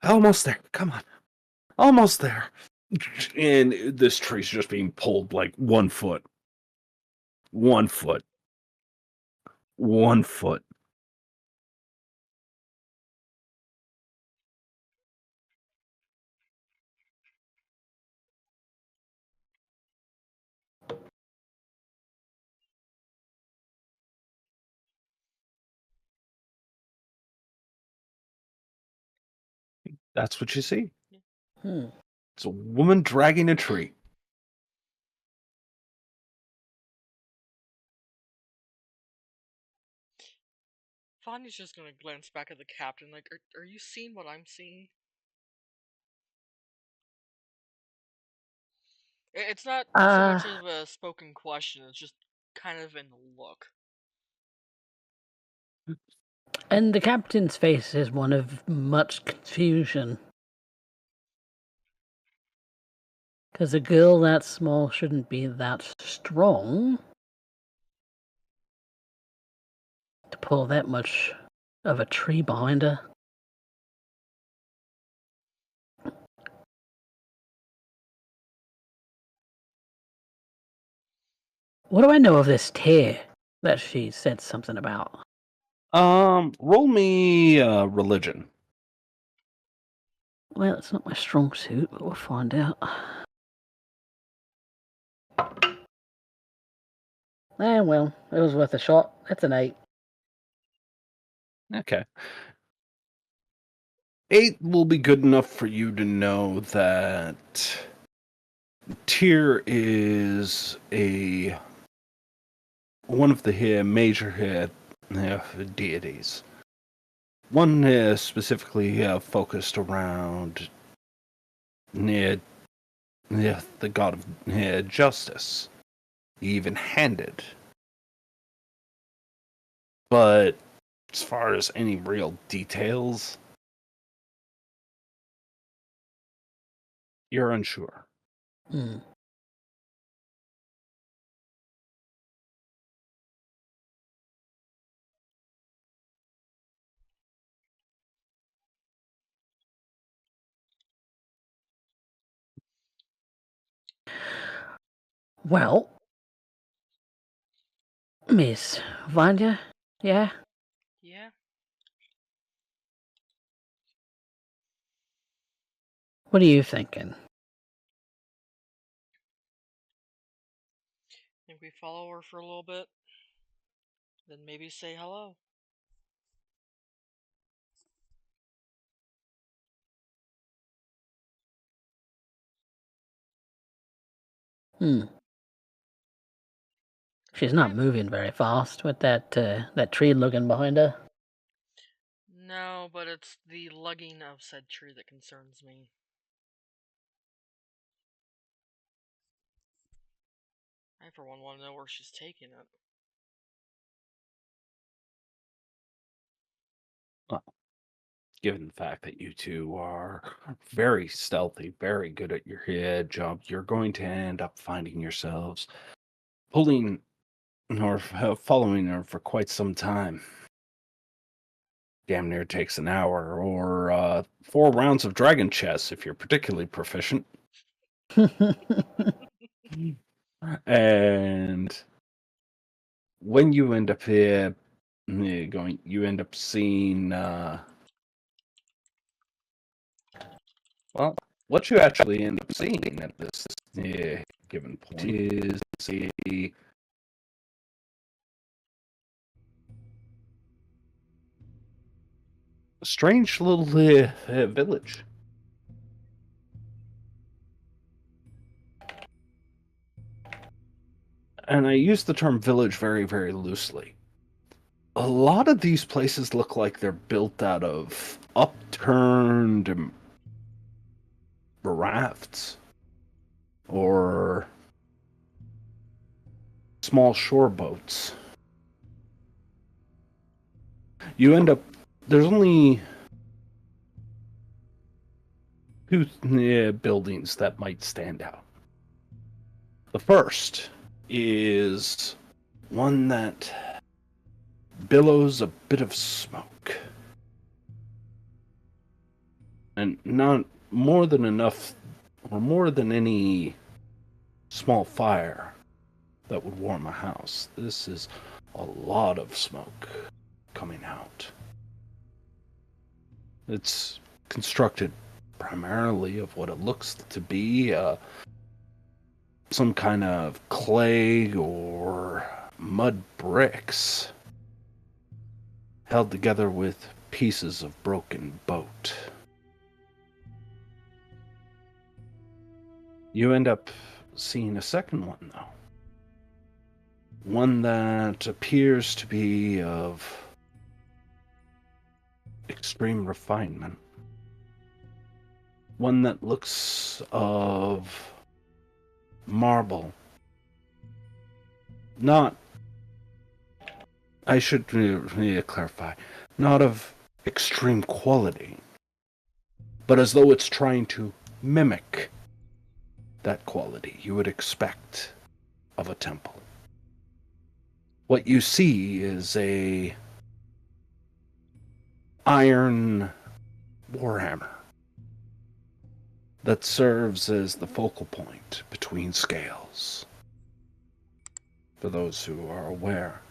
[SPEAKER 2] Almost there. Come on. Almost there. And this tree's just being pulled like 1 foot. 1 foot. 1 foot. That's what you see.
[SPEAKER 1] Hmm.
[SPEAKER 2] It's a woman dragging a tree.
[SPEAKER 5] Fanya's just gonna glance back at the captain, like, are you seeing what I'm seeing? It's not so much
[SPEAKER 1] Uh,
[SPEAKER 5] of a spoken question, it's just kind of in the look.
[SPEAKER 1] and the captain's face is one of much confusion. Because a girl that small shouldn't be that strong to pull that much of a tree behind her. What do I know of this tear that she said something about?
[SPEAKER 2] Roll me religion.
[SPEAKER 1] Well, it's not my strong suit, but we'll find out. Well, it was worth a shot. That's an 8.
[SPEAKER 2] Okay. 8 will be good enough for you to know that Tyr is one of the major deities. One specifically focused around the god of justice, even-handed. But as far as any real details, you're unsure.
[SPEAKER 1] Hmm. Well, Miss Vanya, yeah?
[SPEAKER 5] Yeah?
[SPEAKER 1] What are you thinking?
[SPEAKER 5] Think we follow her for a little bit? Then maybe say hello.
[SPEAKER 1] Hmm. She's not moving very fast with that tree looking behind her.
[SPEAKER 5] No, but it's the lugging of said tree that concerns me. I, for one, want to know where she's taking it.
[SPEAKER 2] Well, given the fact that you two are very stealthy, very good at your head job, you're going to end up finding yourselves pulling or following her for quite some time. Damn near takes an hour, or 4 rounds of dragon chess if you're particularly proficient. And when you end up here you end up seeing well, what you actually end up seeing at this given point is a strange little village. And I use the term village very, very loosely. A lot of these places look like they're built out of upturned rafts or small shore boats. You end up, there's only 2 buildings that might stand out. The first is one that billows a bit of smoke. And not more than enough, or more than any small fire that would warm a house. This is a lot of smoke coming out. It's constructed primarily of what it looks to be some kind of clay or mud bricks held together with pieces of broken boat. You end up seeing a second one, though. One that appears to be of extreme refinement. One that looks of marble. Not, I should clarify, not of extreme quality, but as though it's trying to mimic that quality you would expect of a temple. What you see is a iron warhammer that serves as the focal point between scales. For those who are aware,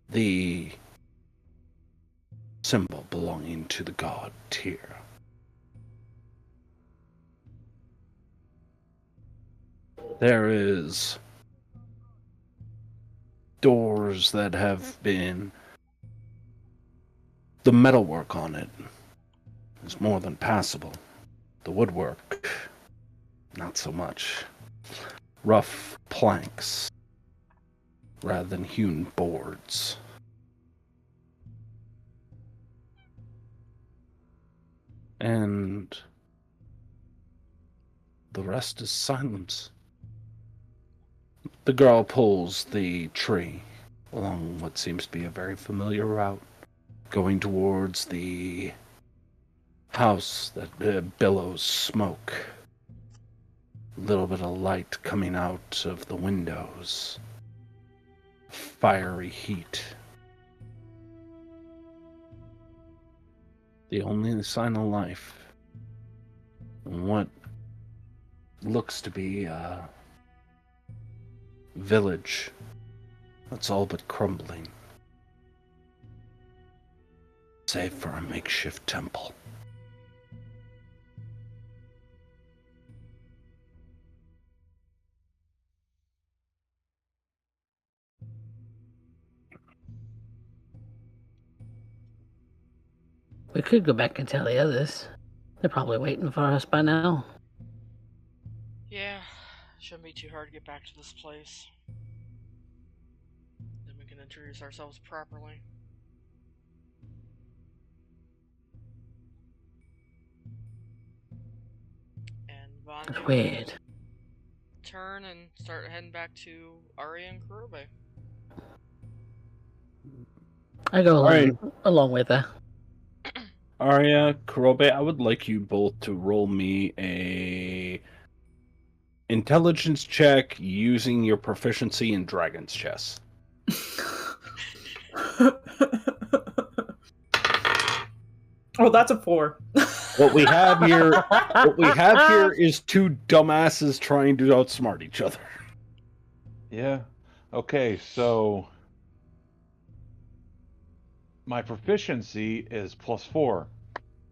[SPEAKER 2] the symbol belonging to the god Tyr. There is doors that have been... The metalwork on it is more than passable. The woodwork, not so much. Rough planks rather than hewn boards. And the rest is silence. The girl pulls the tree along what seems to be a very familiar route, going towards the house that billows smoke. A little bit of light coming out of the windows. Fiery heat. The only sign of life. And what looks to be a village that's all but crumbling. Save for a makeshift temple.
[SPEAKER 1] We could go back and tell the others. They're probably waiting for us by now.
[SPEAKER 5] Yeah, shouldn't be too hard to get back to this place. Then we can introduce ourselves properly. And Von,
[SPEAKER 1] It's
[SPEAKER 5] you
[SPEAKER 1] weird.
[SPEAKER 5] can turn and start heading back to Arya and Kurobe.
[SPEAKER 1] I go
[SPEAKER 2] Alright.
[SPEAKER 1] along with her.
[SPEAKER 2] Arya, Kurobe, I would like you both to roll me a intelligence check using your proficiency in Dragon's Chess.
[SPEAKER 4] Oh, that's a 4.
[SPEAKER 2] What we have here is two dumbasses trying to outsmart each other.
[SPEAKER 3] Yeah. Okay, so my proficiency is +4.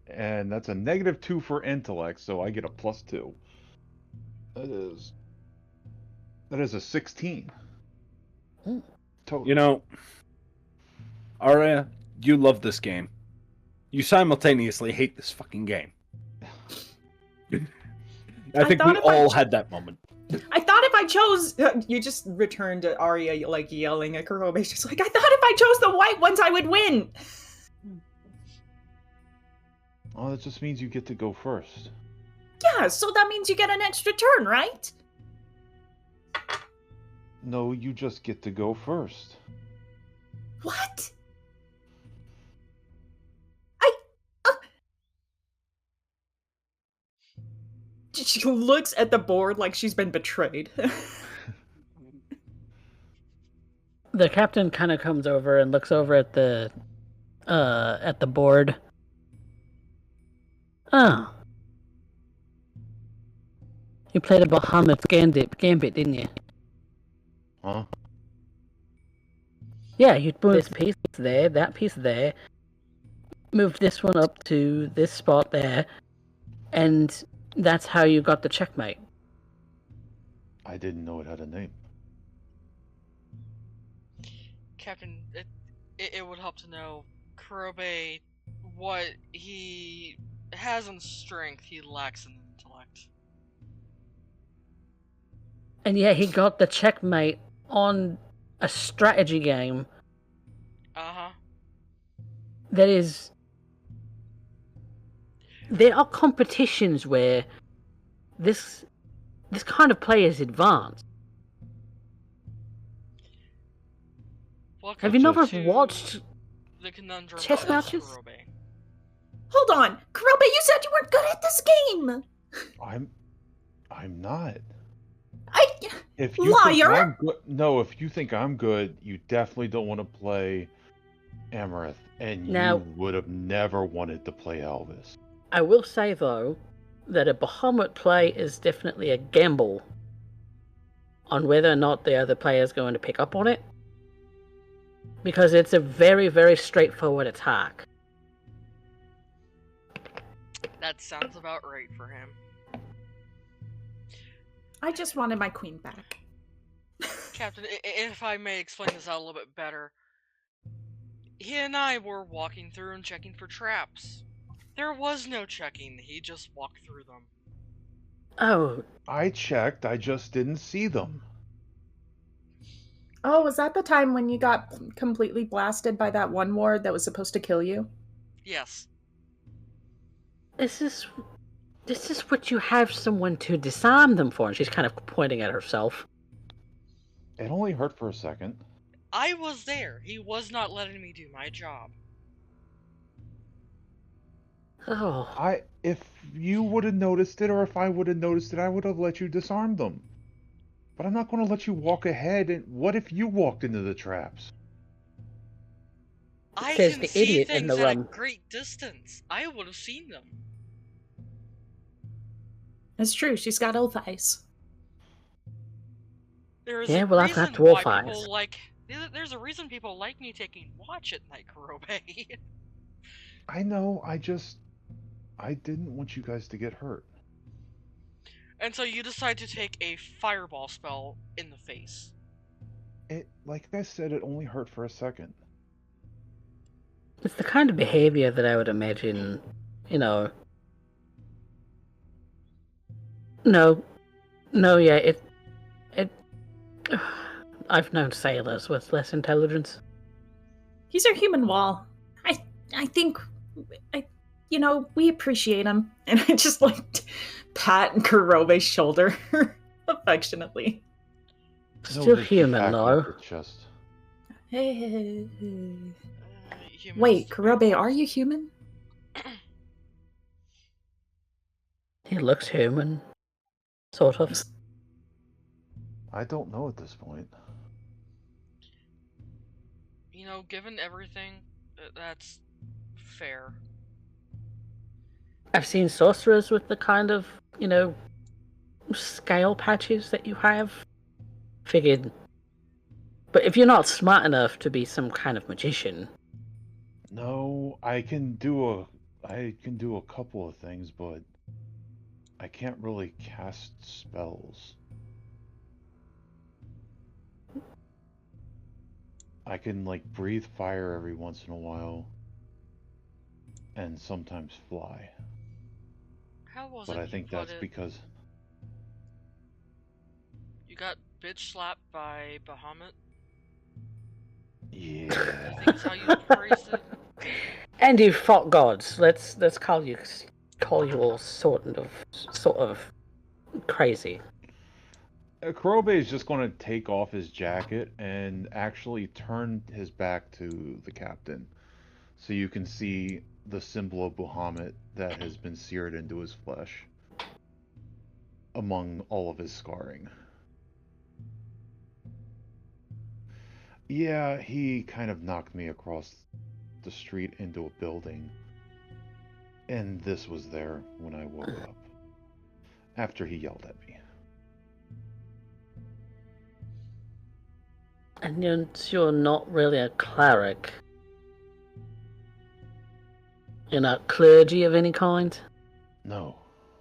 [SPEAKER 3] And that's a -2 for intellect, so I get a +2. That is a 16. Total.
[SPEAKER 2] You know, Arya, you love this game. You simultaneously hate this fucking game. I think we all had that moment.
[SPEAKER 4] I thought if I chose... You just returned to Arya, like, yelling at Kurobe. She's just like, I thought if I chose the white ones, I would win!
[SPEAKER 3] Oh, that just means you get to go first.
[SPEAKER 4] Yeah, so that means you get an extra turn, right?
[SPEAKER 3] No, you just get to go first.
[SPEAKER 4] What? She looks at the board like she's been betrayed.
[SPEAKER 1] The captain kind of comes over and looks over at the board. Oh. You played a Bahamut's Gambit, didn't you?
[SPEAKER 3] Huh?
[SPEAKER 1] Yeah, you moved this piece there, that piece there, moved this one up to this spot there, and that's how you got the checkmate.
[SPEAKER 3] I didn't know it had a name.
[SPEAKER 5] Captain, it would help to know Kurobe what he has in strength, he lacks in intellect.
[SPEAKER 1] And yeah, he got the checkmate on a strategy game
[SPEAKER 5] Uh-huh.
[SPEAKER 1] that is... There are competitions where this This kind of play is advanced.
[SPEAKER 5] Welcome
[SPEAKER 1] Have you never
[SPEAKER 5] to
[SPEAKER 1] watched
[SPEAKER 5] the conundrum
[SPEAKER 1] chess
[SPEAKER 5] that is
[SPEAKER 1] matches?
[SPEAKER 5] Kurobe.
[SPEAKER 4] Hold on, Kurobe, you said you weren't good at this game.
[SPEAKER 3] I'm not.
[SPEAKER 4] If
[SPEAKER 3] you think
[SPEAKER 4] liar.
[SPEAKER 3] I'm good, no, if you think I'm good, you definitely don't want to play Amarith, and
[SPEAKER 1] Now-
[SPEAKER 3] you would have never wanted to play Elvis.
[SPEAKER 1] I will say, though, that a Bahamut play is definitely a gamble on whether or not the other player is going to pick up on it. Because it's a very, very straightforward attack.
[SPEAKER 5] That sounds about right for him.
[SPEAKER 4] I just wanted my queen back.
[SPEAKER 5] Captain, if I may explain this out a little bit better, he and I were walking through and checking for traps. There was no checking, he just walked through them.
[SPEAKER 1] Oh,
[SPEAKER 3] I checked, I just didn't see them.
[SPEAKER 4] Oh, was that the time when you got completely blasted by that one ward that was supposed to kill you?
[SPEAKER 5] Yes.
[SPEAKER 1] this is what you have someone to disarm them for. And she's kind of pointing at herself.
[SPEAKER 3] It only hurt for a second.
[SPEAKER 5] I was there. He was not letting me do my job.
[SPEAKER 1] Oh,
[SPEAKER 3] If you would have noticed it, or if I would have noticed it, I would have let you disarm them. But I'm not going to let you walk ahead, and what if you walked into the traps?
[SPEAKER 5] I
[SPEAKER 1] Says
[SPEAKER 5] can
[SPEAKER 1] the
[SPEAKER 5] see
[SPEAKER 1] idiot in
[SPEAKER 5] things
[SPEAKER 1] the
[SPEAKER 5] at a
[SPEAKER 1] room.
[SPEAKER 5] great distance. I would have seen them.
[SPEAKER 4] It's true, she's got oath eyes.
[SPEAKER 5] There's
[SPEAKER 1] Yeah,
[SPEAKER 5] a
[SPEAKER 1] well, I've
[SPEAKER 5] reason
[SPEAKER 1] got dwarf
[SPEAKER 5] why
[SPEAKER 1] eyes.
[SPEAKER 5] people like. There's a reason people like me taking watch at night, Kurobe.
[SPEAKER 3] I know, I didn't want you guys to get hurt.
[SPEAKER 5] And so you decide to take a fireball spell in the face.
[SPEAKER 3] Like I said, it only hurt for a second.
[SPEAKER 1] it's the kind of behavior that I would imagine, No, yeah, it. I've known sailors with less intelligence.
[SPEAKER 4] He's our human wall. I think, we appreciate him. And I just pat Kurobe's shoulder affectionately.
[SPEAKER 1] Still
[SPEAKER 3] they keep
[SPEAKER 1] human,
[SPEAKER 3] backing
[SPEAKER 1] though.
[SPEAKER 3] up the chest.
[SPEAKER 4] Hey.
[SPEAKER 5] Humans
[SPEAKER 4] Wait,
[SPEAKER 5] do
[SPEAKER 4] Kurobe,
[SPEAKER 5] make
[SPEAKER 4] are
[SPEAKER 5] laws.
[SPEAKER 4] you human?
[SPEAKER 1] He looks human. Sort of.
[SPEAKER 3] I don't know at this point.
[SPEAKER 5] Given everything, that's fair.
[SPEAKER 1] I've seen sorcerers with the kind of, scale patches that you have. Figured. But if you're not smart enough to be some kind of magician.
[SPEAKER 3] No, I can do a couple of things, but I can't really cast spells. I can breathe fire every once in a while, and sometimes fly.
[SPEAKER 5] How was
[SPEAKER 3] But
[SPEAKER 5] it
[SPEAKER 3] I
[SPEAKER 5] you
[SPEAKER 3] think
[SPEAKER 5] put
[SPEAKER 3] that's
[SPEAKER 5] it?
[SPEAKER 3] because
[SPEAKER 5] You got bitch slapped by Bahamut?
[SPEAKER 3] yeah.
[SPEAKER 5] I think is how you phrased it.
[SPEAKER 1] And you fought gods. Let's call you all sort of crazy.
[SPEAKER 3] Kurobe is just going to take off his jacket and actually turn his back to the captain, so you can see the symbol of Bahamut that has been seared into his flesh among all of his scarring. Yeah, he kind of knocked me across the street into a building, and this was there when I woke up, after he yelled at me.
[SPEAKER 1] And you're not really a cleric. You're not clergy of any kind.
[SPEAKER 3] No.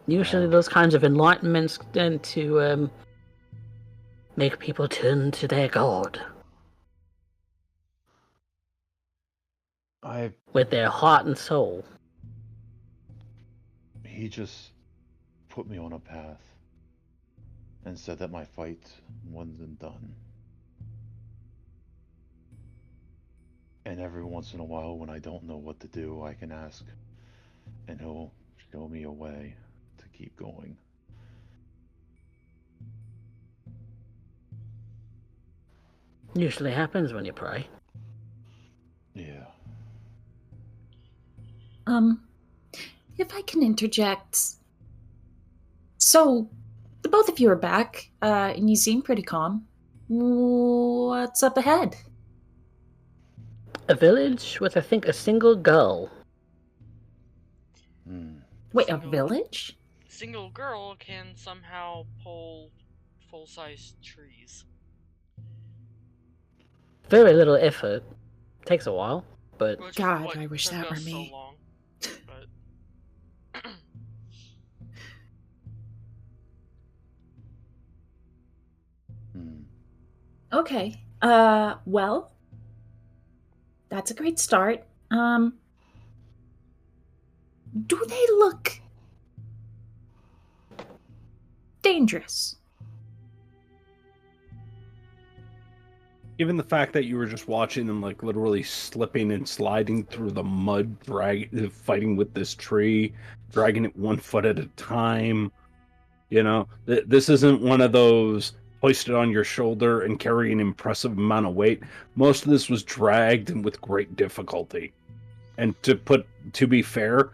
[SPEAKER 1] Usually those kinds of enlightenments tend to make people turn to their god. With their heart and soul.
[SPEAKER 3] He just put me on a path and said that my fight wasn't done. And every once in a while, when I don't know what to do, I can ask, and he'll show me a way to keep going.
[SPEAKER 1] Usually happens when you pray.
[SPEAKER 3] Yeah.
[SPEAKER 4] If I can interject. So, the both of you are back, and you seem pretty calm. What's up ahead?
[SPEAKER 1] A village with, I think, a single girl.
[SPEAKER 4] Wait, a
[SPEAKER 5] Single-
[SPEAKER 4] village?
[SPEAKER 5] Single girl can somehow pull full-size trees.
[SPEAKER 1] Very little effort. Takes a while, but
[SPEAKER 5] Which
[SPEAKER 4] God,
[SPEAKER 5] is what
[SPEAKER 4] I wish
[SPEAKER 5] took
[SPEAKER 4] that were
[SPEAKER 5] us so
[SPEAKER 4] me.
[SPEAKER 5] long. But
[SPEAKER 4] Okay. Well, that's a great start. Do they look dangerous?
[SPEAKER 2] Given the fact that you were just watching them, like, literally slipping and sliding through the mud, fighting with this tree, dragging it 1 foot at a time, you know, this isn't one of those hoisted on your shoulder and carry an impressive amount of weight. Most of this was dragged and with great difficulty. And to be fair,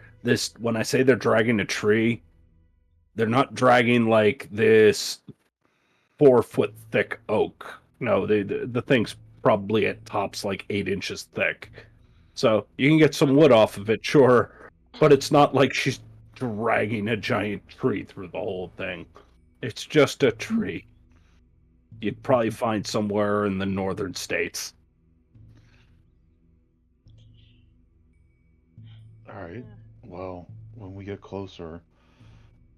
[SPEAKER 2] when I say they're dragging a tree, they're not dragging like this 4-foot thick oak. No, the thing's probably at tops like 8 inches thick. So you can get some wood off of it, sure, but it's not like she's dragging a giant tree through the whole thing. It's just a tree. You'd probably find somewhere in the northern states.
[SPEAKER 3] All right. Well, when we get closer,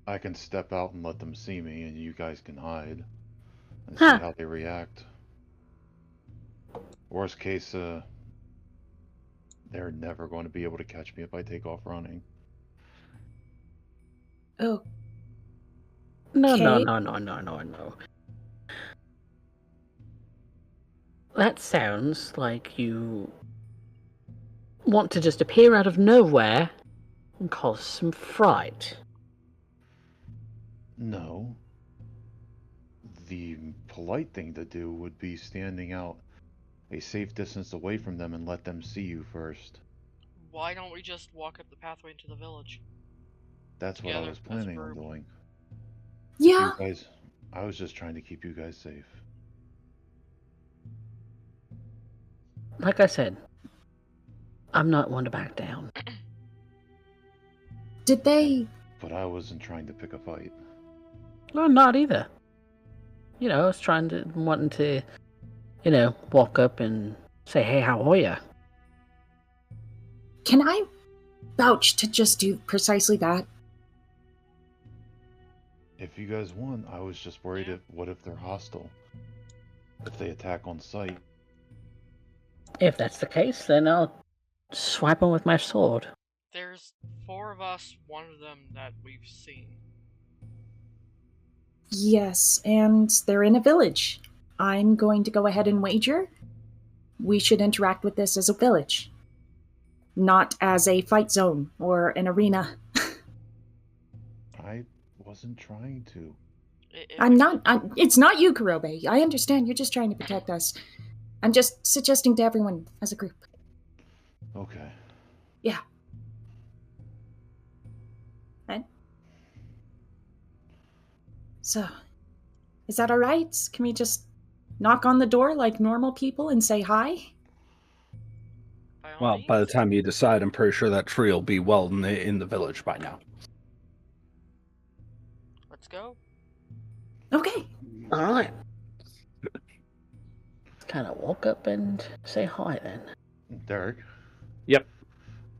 [SPEAKER 3] I can step out and let them see me, and you guys can hide and see
[SPEAKER 1] Huh.
[SPEAKER 3] how they react. Worst case, they're never going to be able to catch me if I take off running.
[SPEAKER 4] Oh,
[SPEAKER 1] no.
[SPEAKER 4] Okay.
[SPEAKER 1] That sounds like you want to just appear out of nowhere and cause some fright.
[SPEAKER 3] No. The polite thing to do would be standing out a safe distance away from them and let them see you first.
[SPEAKER 5] why don't we just walk up the pathway into the village?
[SPEAKER 3] That's what I
[SPEAKER 5] Together,
[SPEAKER 3] was
[SPEAKER 5] as a
[SPEAKER 3] planning on
[SPEAKER 5] group.
[SPEAKER 3] doing.
[SPEAKER 4] yeah.
[SPEAKER 3] You guys, I was just trying to keep you guys safe.
[SPEAKER 1] Like I said, I'm not one to back down.
[SPEAKER 4] Did they?
[SPEAKER 3] But I wasn't trying to pick a fight.
[SPEAKER 1] Well, not either. You know, I was wanting to, walk up and say, hey, how are ya?
[SPEAKER 4] Can I vouch to just do precisely that?
[SPEAKER 3] If you guys want, I was just worried what if they're hostile? If they attack on sight?
[SPEAKER 1] If that's the case, then I'll swipe him with my sword.
[SPEAKER 5] There's 4 of us, one of them that we've seen.
[SPEAKER 4] Yes, and they're in a village. I'm going to go ahead and wager we should interact with this as a village, not as a fight zone or an arena.
[SPEAKER 3] I wasn't trying to.
[SPEAKER 4] It's not you, Kurobe. I understand. You're just trying to protect us. I'm just suggesting to everyone as a group.
[SPEAKER 3] Okay.
[SPEAKER 4] Yeah. Right? So, is that all right? Can we just knock on the door like normal people and say hi?
[SPEAKER 5] By all
[SPEAKER 2] Well, by the
[SPEAKER 5] means.
[SPEAKER 2] time you decide, I'm pretty sure that tree will be well in the village by now.
[SPEAKER 5] Let's go.
[SPEAKER 4] Okay.
[SPEAKER 1] Alright. Kind of walk up and say hi then.
[SPEAKER 3] Derek?
[SPEAKER 2] Yep.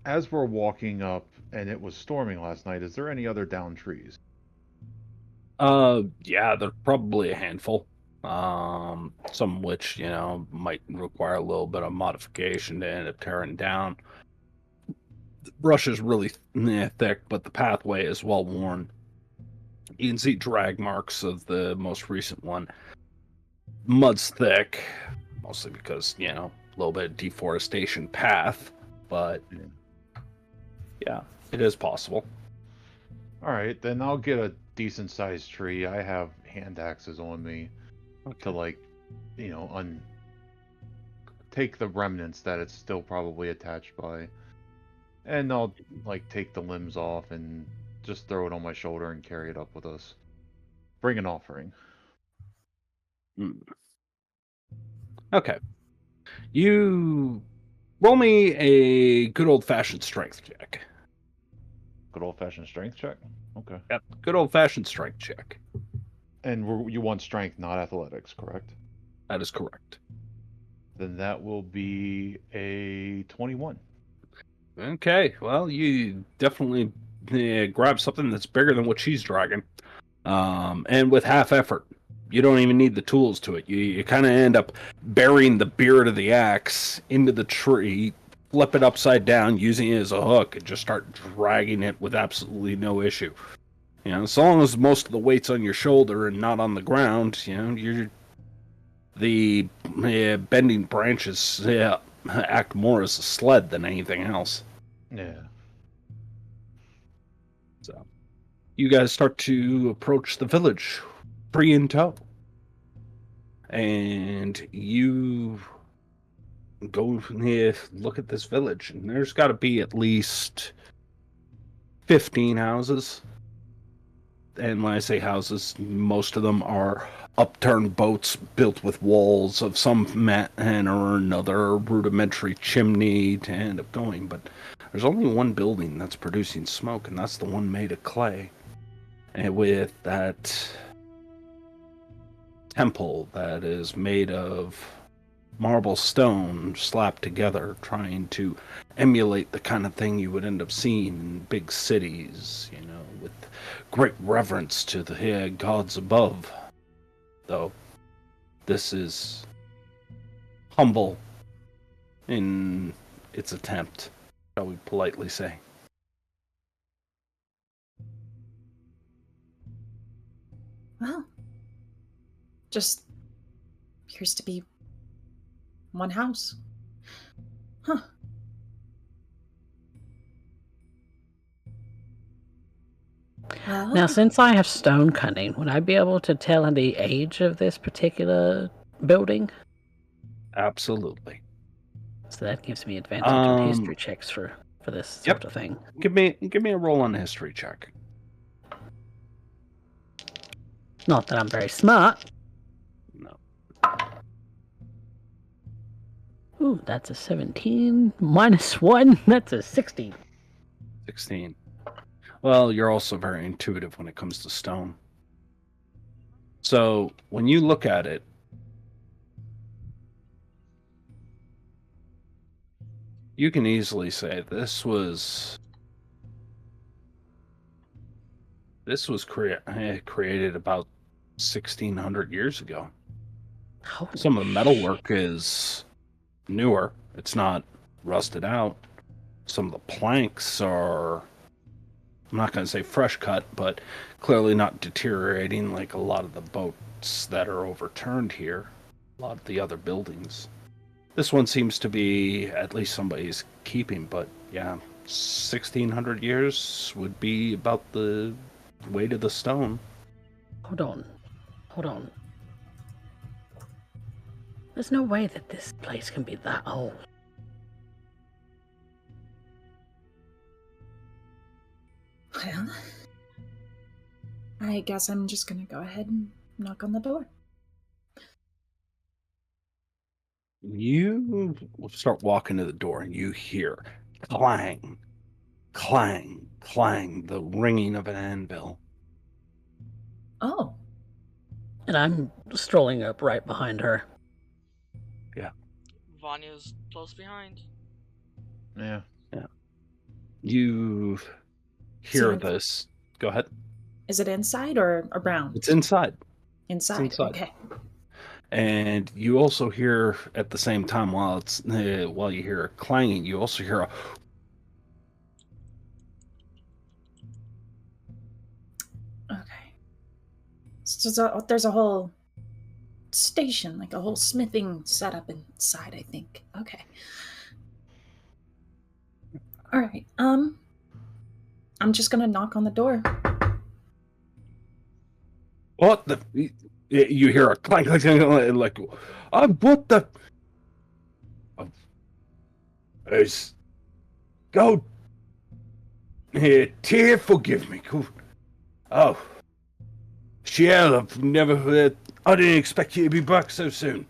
[SPEAKER 3] As we're walking up, and it was storming last night, is there any other downed trees?
[SPEAKER 2] Yeah, there's probably a handful. Some which, might require a little bit of modification to end up tearing down. The brush is really thick, but the pathway is well worn. You can see drag marks of the most recent one. Mud's thick, mostly because, a little bit of deforestation path, but yeah, it is possible.
[SPEAKER 3] Alright, then I'll get a decent sized tree. I have hand axes on me to take the remnants that it's still probably attached by, and I'll like take the limbs off and just throw it on my shoulder and carry it up with us. Bring an offering.
[SPEAKER 2] Okay. You roll me a good old-fashioned strength check.
[SPEAKER 3] Good old-fashioned strength check. Okay.
[SPEAKER 2] Yep, good old-fashioned strength check.
[SPEAKER 3] And you want strength, not athletics, correct?
[SPEAKER 2] That is correct.
[SPEAKER 3] Then that will be a 21.
[SPEAKER 2] Okay, well, you definitely grab something that's bigger than what she's dragging. And with half effort. You don't even need the tools to it. You kind of end up burying the beard of the axe into the tree, flip it upside down, using it as a hook, and just start dragging it with absolutely no issue. You know, as long as most of the weight's on your shoulder and not on the ground, you know, the bending branches act more as a sled than anything else.
[SPEAKER 3] Yeah.
[SPEAKER 2] So, you guys start to approach the village, free in tow. And you go look at this village, and there's got to be at least 15 houses. And when I say houses, most of them are upturned boats built with walls of some manner or another, rudimentary chimney to end up going. But there's only one building that's producing smoke, and that's the one made of clay. And with that temple that is made of marble stone slapped together, trying to emulate the kind of thing you would end up seeing in big cities, you know, with great reverence to the gods above. Though this is humble in its attempt, shall we politely say.
[SPEAKER 4] Well, just appears to be one house. Huh. Well,
[SPEAKER 1] Now, since I have stone cutting, would I be able to tell the age of this particular building?
[SPEAKER 2] Absolutely.
[SPEAKER 1] So that gives me advantage on history checks for this sort of thing.
[SPEAKER 2] Give me a roll on a history check.
[SPEAKER 1] Not that I'm very smart.
[SPEAKER 2] No.
[SPEAKER 1] Ooh, that's a 17 minus 1. That's a 16.
[SPEAKER 2] 16. Well, you're also very intuitive when it comes to stone. So, when you look at it, you can easily say this was created about 1,600 years ago.
[SPEAKER 1] Holy
[SPEAKER 2] Some of the metalwork is newer. It's not rusted out. Some of the planks are, I'm not going to say fresh cut, but clearly not deteriorating like a lot of the boats that are overturned here. A lot of the other buildings. This one seems to be at least somebody's keeping, but yeah, 1,600 years would be about the weight of the stone.
[SPEAKER 1] Hold on. There's no way that this place can be that old.
[SPEAKER 4] Well, I guess I'm just gonna go ahead and knock on the door.
[SPEAKER 2] You start walking to the door and you hear clang, clang, clang, the ringing of an anvil.
[SPEAKER 4] Oh,
[SPEAKER 1] And I'm strolling up right behind her.
[SPEAKER 5] Vanya's close behind.
[SPEAKER 3] Yeah.
[SPEAKER 2] You hear
[SPEAKER 4] So-
[SPEAKER 2] this. Go ahead.
[SPEAKER 4] is it inside or around?
[SPEAKER 2] It's inside.
[SPEAKER 4] Inside.
[SPEAKER 2] inside.
[SPEAKER 4] Okay.
[SPEAKER 2] And you also hear at the same time while you hear a clanging, you also hear a
[SPEAKER 4] Okay. So there's a whole station, like a whole smithing setup inside, I think. Okay. All right. I'm just gonna knock on the door.
[SPEAKER 2] what the? You hear a clang, clang, clang, like what the? It's... Go... Here, Tyr, forgive me. Go... Oh. Shiel, I've never... I didn't expect you to be back so soon.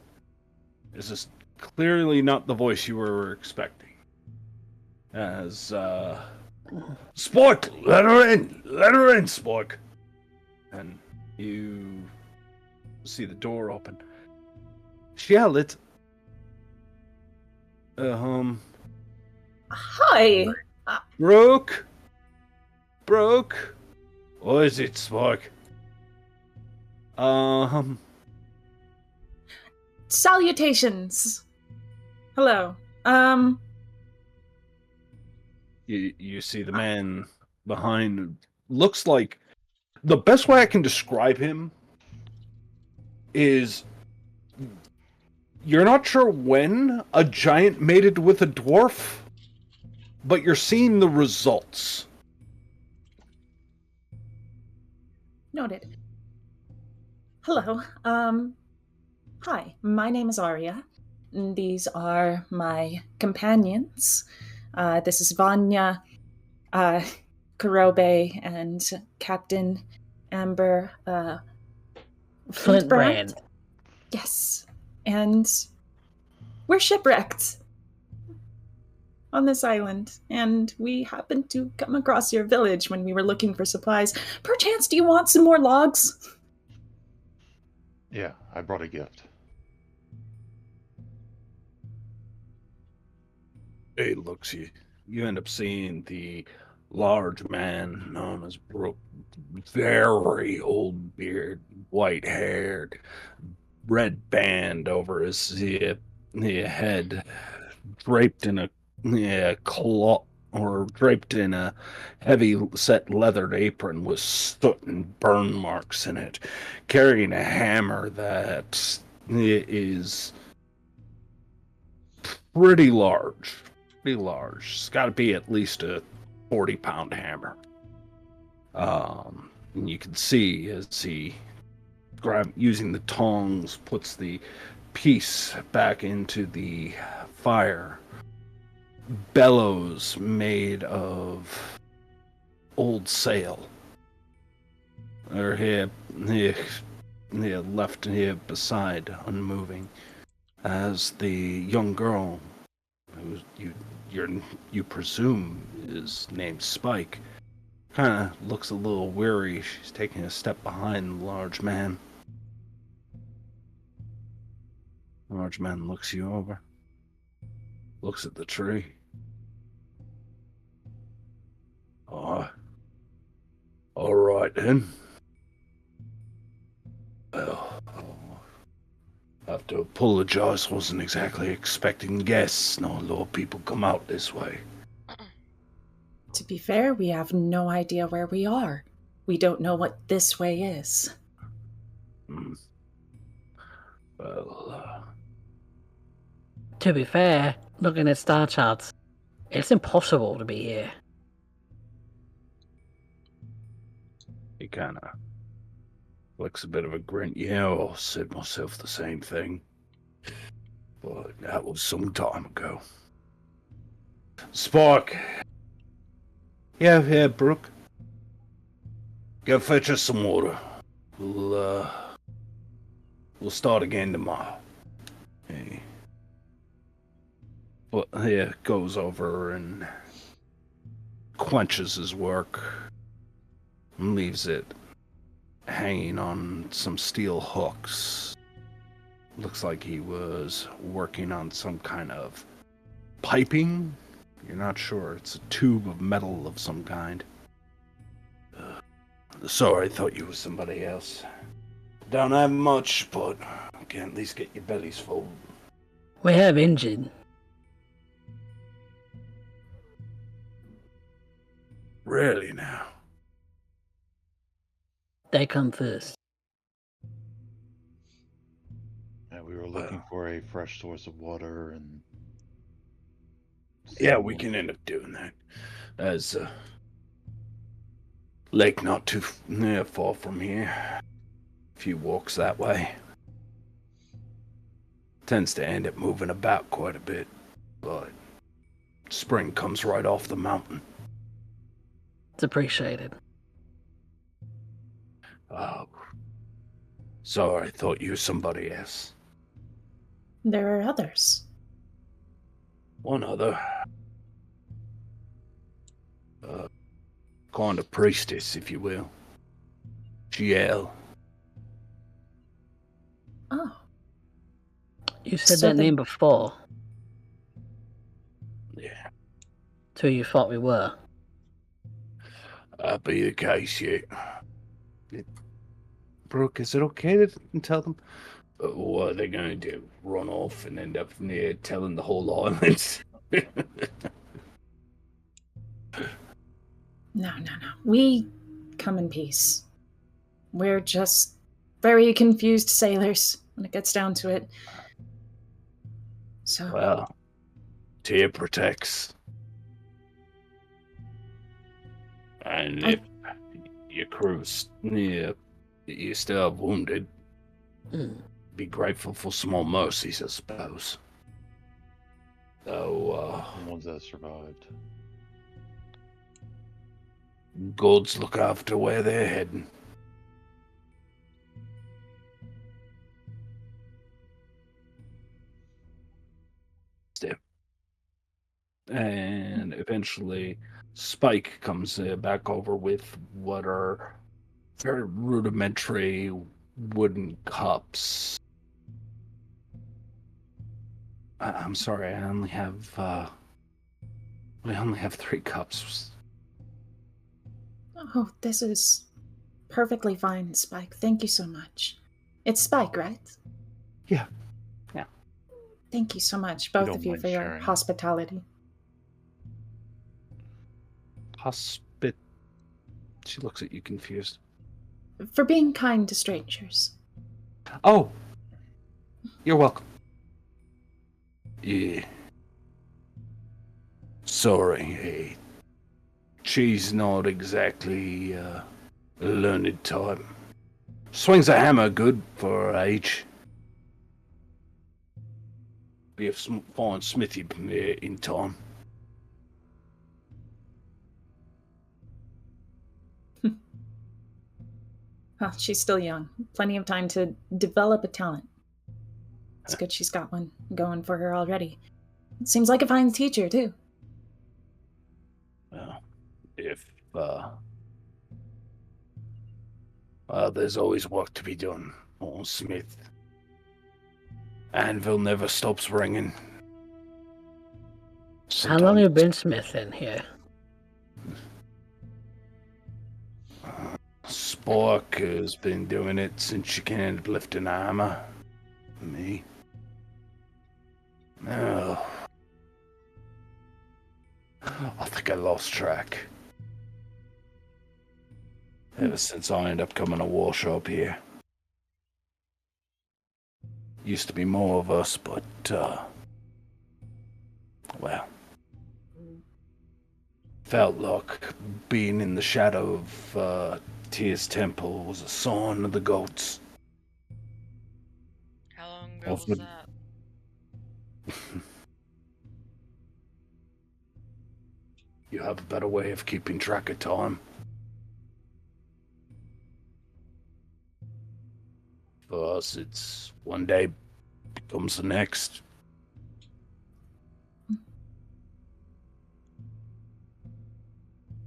[SPEAKER 2] This is clearly not the voice you were expecting. As, Spork, let her in! Let her in, Spork! And you see the door open. Shiel, it's...
[SPEAKER 4] Hi.
[SPEAKER 2] Brooke? What is it, Spork?
[SPEAKER 4] Salutations. Hello.
[SPEAKER 2] You see the man behind. Looks like the best way I can describe him is you're not sure when a giant mated with a dwarf, but you're seeing the results.
[SPEAKER 4] Noted. Hello. Hi. My name is Arya. These are my companions. This is Vanya, Karobe, and Captain Amber,
[SPEAKER 1] Flintbrand.
[SPEAKER 4] Yes. And we're shipwrecked on this island, and we happened to come across your village when we were looking for supplies. Perchance, do you want some more logs?
[SPEAKER 3] Yeah, I brought a gift.
[SPEAKER 2] Hey, looks you end up seeing the large man known as Brooke, very old beard, white-haired, red band over his head, draped in a cloth, or draped in a heavy-set leathered apron with soot and burn marks in it, carrying a hammer that is pretty large. It's got to be at least a 40-pound hammer. And you can see as he using the tongs, puts the piece back into the fire. Bellows made of old sail are here left here beside, unmoving, as the young girl, who you presume is named Spike, kind of looks a little weary. She's taking a step behind the large man. The large man looks you over, looks at the tree. Oh, all right then. Well, I have to apologize. Wasn't exactly expecting guests. No, a lot of people come out this way.
[SPEAKER 4] To be fair, we have no idea where we are. We don't know what this way is.
[SPEAKER 2] Well,
[SPEAKER 1] To be fair, looking at star charts, it's impossible to be here.
[SPEAKER 2] he kind of flicks a bit of a grin. Yeah, I said myself the same thing. But that was some time ago. Spark. Yeah, Brooke. Go fetch us some water. We'll start again tomorrow. Hey. But yeah, goes over and quenches his work and leaves it hanging on some steel hooks. Looks like he was working on some kind of piping. You're not sure. It's a tube of metal of some kind. Sorry, I thought you were somebody else. Don't have much, but I can at least get your bellies full.
[SPEAKER 1] We have injured.
[SPEAKER 2] Really now?
[SPEAKER 1] They come first.
[SPEAKER 3] And we were looking for a fresh source of water and...
[SPEAKER 2] Yeah, we can end up doing that. There's a lake not too far from here. A few walks that way. Tends to end up moving about quite a bit, but spring comes right off the mountain.
[SPEAKER 1] It's appreciated.
[SPEAKER 2] Oh, sorry, I thought you were somebody else.
[SPEAKER 4] There are others.
[SPEAKER 2] One other. Kind of priestess, if you will. GL.
[SPEAKER 4] Oh,
[SPEAKER 1] You said
[SPEAKER 4] So
[SPEAKER 1] that
[SPEAKER 4] they-
[SPEAKER 1] name before.
[SPEAKER 2] Yeah,
[SPEAKER 1] It's who you thought we were.
[SPEAKER 2] that'd be the case, yeah. Brooke, is it okay to tell them? What are they going to do? Run off and end up near telling the whole island?
[SPEAKER 4] no. We come in peace. We're just very confused sailors when it gets down to it. So,
[SPEAKER 2] Well, Tyr protects. And if your crew's near, you still wounded, be grateful for small mercies, I suppose. So,
[SPEAKER 3] The ones that survived.
[SPEAKER 2] gods look after where they're heading. Step. And eventually, Spike comes back over with what are very rudimentary wooden cups. I'm sorry, I only have we only have 3 cups.
[SPEAKER 4] oh, this is perfectly fine, Spike. Thank you so much. It's Spike, right?
[SPEAKER 2] Yeah.
[SPEAKER 4] Thank you so much,
[SPEAKER 3] We
[SPEAKER 4] both
[SPEAKER 3] don't
[SPEAKER 4] of you,
[SPEAKER 3] mind
[SPEAKER 4] for your
[SPEAKER 3] sharing.
[SPEAKER 4] hospitality.
[SPEAKER 2] She looks at you confused.
[SPEAKER 4] For being kind to strangers.
[SPEAKER 2] Oh, you're welcome. Yeah. Sorry, she's not exactly a learned type. Swings a hammer good for her age. Be a fine smithy in time.
[SPEAKER 4] Well, she's still young. Plenty of time to develop a talent. It's good she's got one going for her already. Seems like a fine teacher, too.
[SPEAKER 2] Well, if there's always work to be done, old Smith. Anvil never stops ringing.
[SPEAKER 1] How long have you been smithing here?
[SPEAKER 2] Spork has been doing it since she can't lift an hammer. Me. Oh. I think I lost track. Ever since I ended up coming to workshop here. Used to be more of us, but, well. Felt like being in the shadow of Tyr's temple was a sign of the gods.
[SPEAKER 5] How long ago was that?
[SPEAKER 2] You have a better way of keeping track of time. For us, it's one day becomes the next.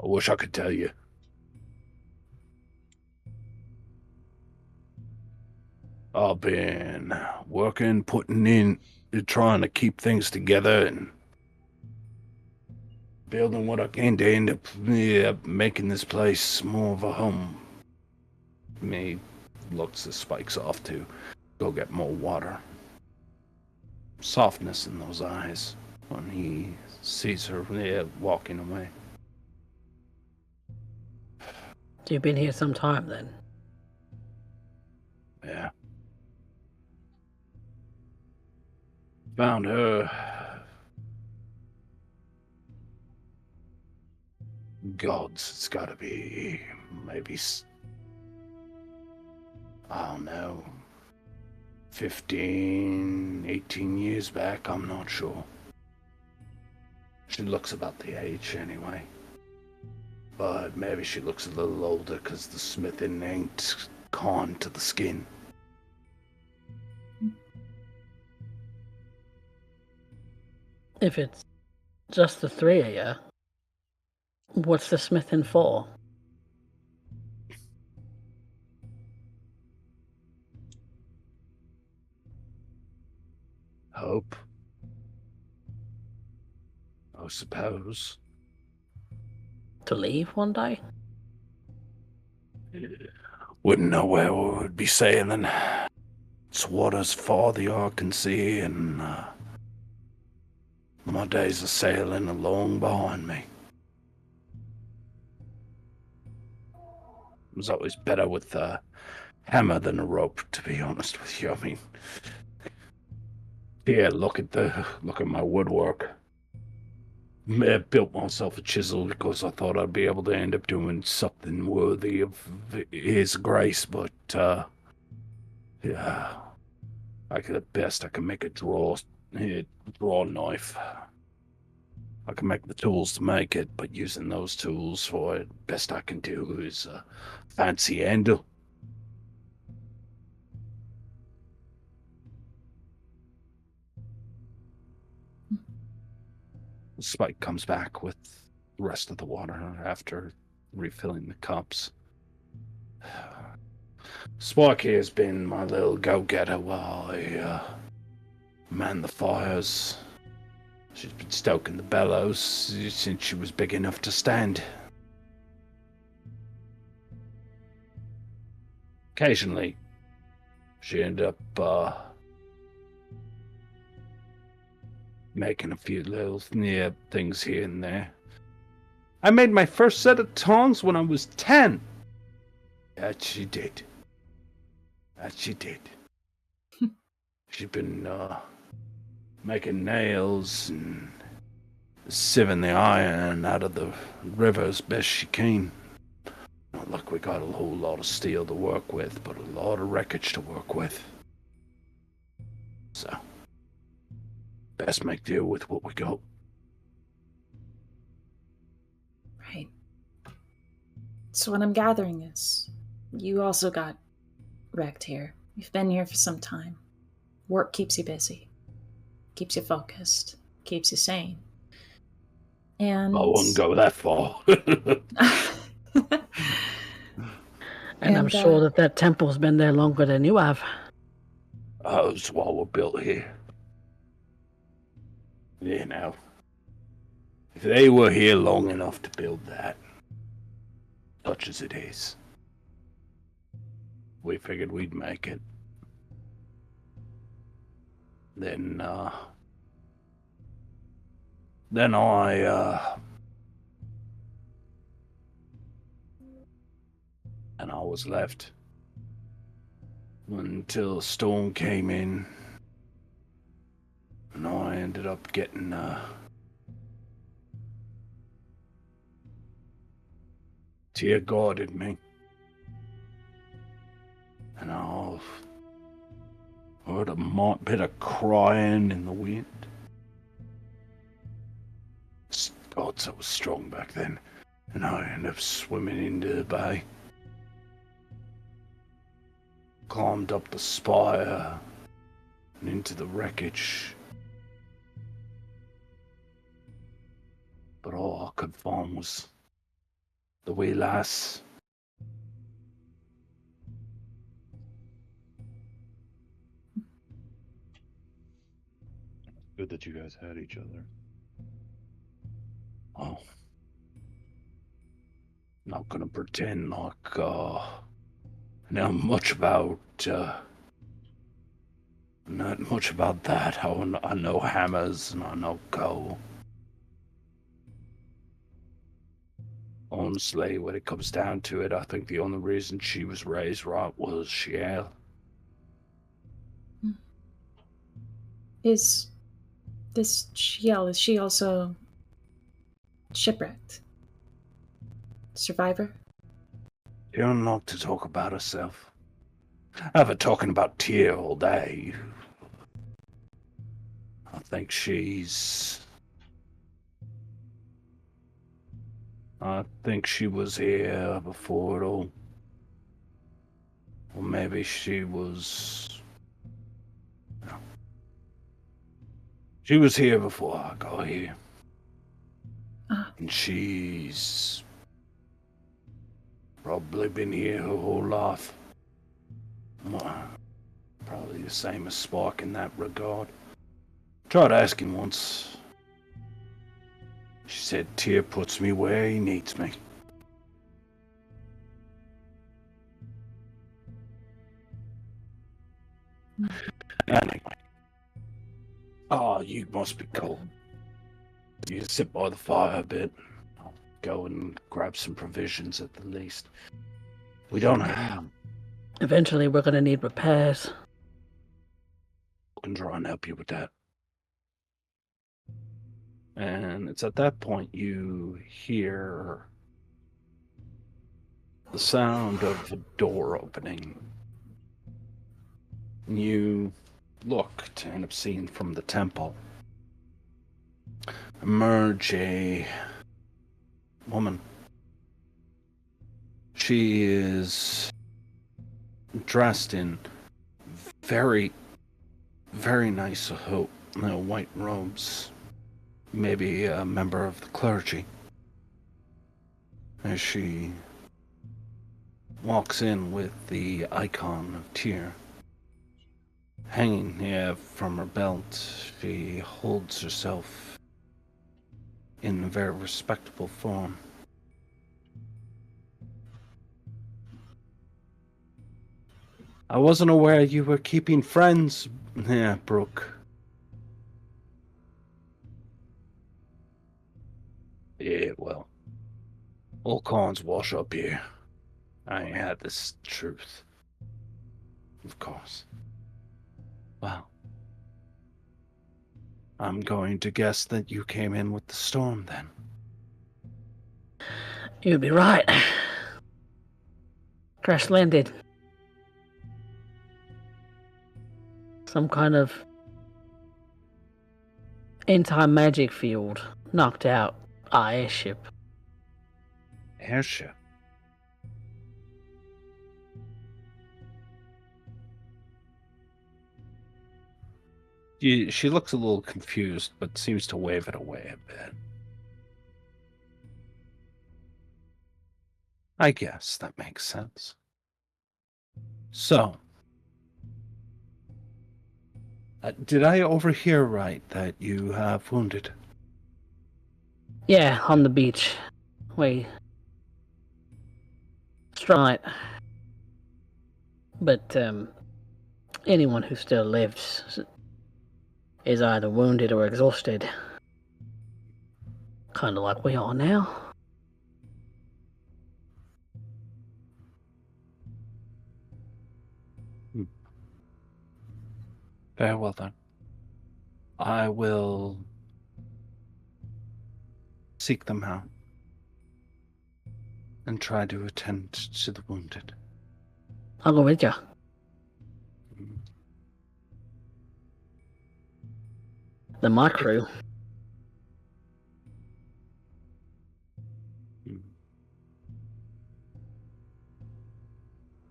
[SPEAKER 2] I wish I could tell you. I've been working, putting in, trying to keep things together and building what I can to end up making this place more of a home. Me looks the Spikes off to go get more water. Softness in those eyes when he sees her walking away.
[SPEAKER 1] You've been here some time then.
[SPEAKER 2] Yeah. Found her. Gods, it's gotta be maybe, I don't know, 15, 18 years back, I'm not sure. She looks about the age anyway. But maybe she looks a little older because the smithing ain't gone to the skin.
[SPEAKER 1] If it's just the three of you, what's the smithing for?
[SPEAKER 2] Hope. I suppose.
[SPEAKER 1] To leave one day?
[SPEAKER 2] Wouldn't know where we would be sailing. It's waters far the eye can see, and my days of sailing are long behind me. It was always better with a hammer than a rope, to be honest with you. I mean, yeah, look at my woodwork. I built myself a chisel because I thought I'd be able to end up doing something worthy of His grace, but yeah, at best I can make a draw knife. I can make the tools to make it, but using those tools for it, best I can do is a fancy handle. Spike comes back with the rest of the water after refilling the cups. Spike here has been my little go-getter while I man the fires. She's been stoking the bellows since she was big enough to stand. Occasionally, she ended up making a few little things here and there. I made my first set of tongs when I was 10. That she did. She's been making nails and sieving the iron out of the river as best she can. Not like we got a whole lot of steel to work with, but a lot of wreckage to work with. So, best make deal with what we got.
[SPEAKER 4] Right. So what I'm gathering is, you also got wrecked here. You've been here for some time. Work keeps you busy. Keeps you focused. Keeps you sane. And
[SPEAKER 2] I wouldn't go that far.
[SPEAKER 1] And I'm sure that temple's been there longer than you have.
[SPEAKER 2] That's why we're built here. You know, if they were here long enough to build that, such as it is, we figured we'd make it. Then I was left until a storm came in, and I ended up getting tear guarded me, and I heard a bit of crying in the wind. Gods, I was strong back then, and I ended up swimming into the bay. Climbed up the spire and into the wreckage. But all I could find was the wee lass.
[SPEAKER 3] Good that you guys had each other.
[SPEAKER 2] Oh. Not gonna pretend like know much about not much about that. I know hammers and I know coal. Honestly, when it comes down to it, I think the only reason she was raised right was Shiel.
[SPEAKER 4] Is this Shiel, is she also shipwrecked? Survivor?
[SPEAKER 2] You're not to talk about herself. I've been talking about Tyr all day. I think she's I think she was here before it all. Or maybe she was... No. She was here before I got here. And she's... probably been here her whole life. Well, probably the same as Spike in that regard. Tried asking once. She said Tyr puts me where he needs me. Anyway. Oh, you must be cold. You sit by the fire a bit. I'll go and grab some provisions at the least. We don't have...
[SPEAKER 1] Eventually, we're going to need repairs.
[SPEAKER 2] I can try and help you with that. And it's at that point you hear the sound of a door opening. You look to end up seeing from the temple emerge a woman. She is dressed in very, very nice white robes. Maybe a member of the clergy. As she walks in with the icon of Tyr hanging here from her belt, she holds herself in a very respectable form. I wasn't aware you were keeping friends. Yeah, Brooke. Yeah, well, all kinds wash up here. I ain't had this truth. Of course. Well, I'm going to guess that you came in with the storm then.
[SPEAKER 1] You'd be right. Crash landed. Some kind of anti-magic field knocked out our airship.
[SPEAKER 2] Airship? She looks a little confused, but seems to wave it away a bit. I guess that makes sense. So, did I overhear right that you have wounded?
[SPEAKER 1] Yeah, on the beach. We strike. But anyone who still lives is either wounded or exhausted. Kind of like we are now.
[SPEAKER 2] Very well then. I will seek them out and try to attend to the wounded.
[SPEAKER 1] I'll go with ya. They're my crew.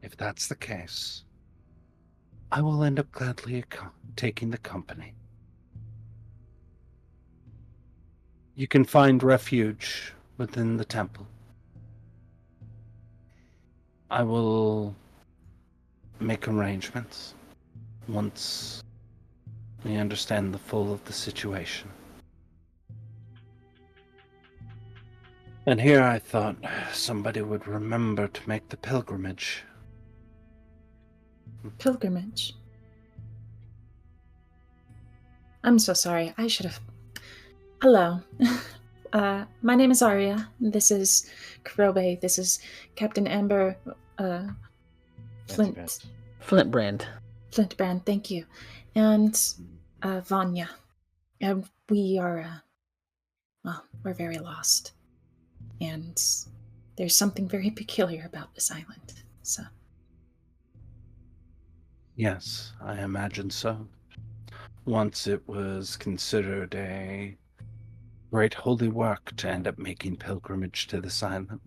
[SPEAKER 2] If that's the case, I will end up gladly taking the company. You can find refuge within the temple. I will make arrangements once we understand the full of the situation. And here I thought somebody would remember to make the pilgrimage.
[SPEAKER 4] Pilgrimage. I'm so sorry. I should have. Hello. My name is Arya. This is Kurobe. This is Captain Amber Flint.
[SPEAKER 1] Flintbrand.
[SPEAKER 4] Flintbrand, thank you. And Vanya. And we are, we're very lost. And there's something very peculiar about this island. So.
[SPEAKER 2] Yes, I imagine so. Once it was considered a great holy work to end up making pilgrimage to this island.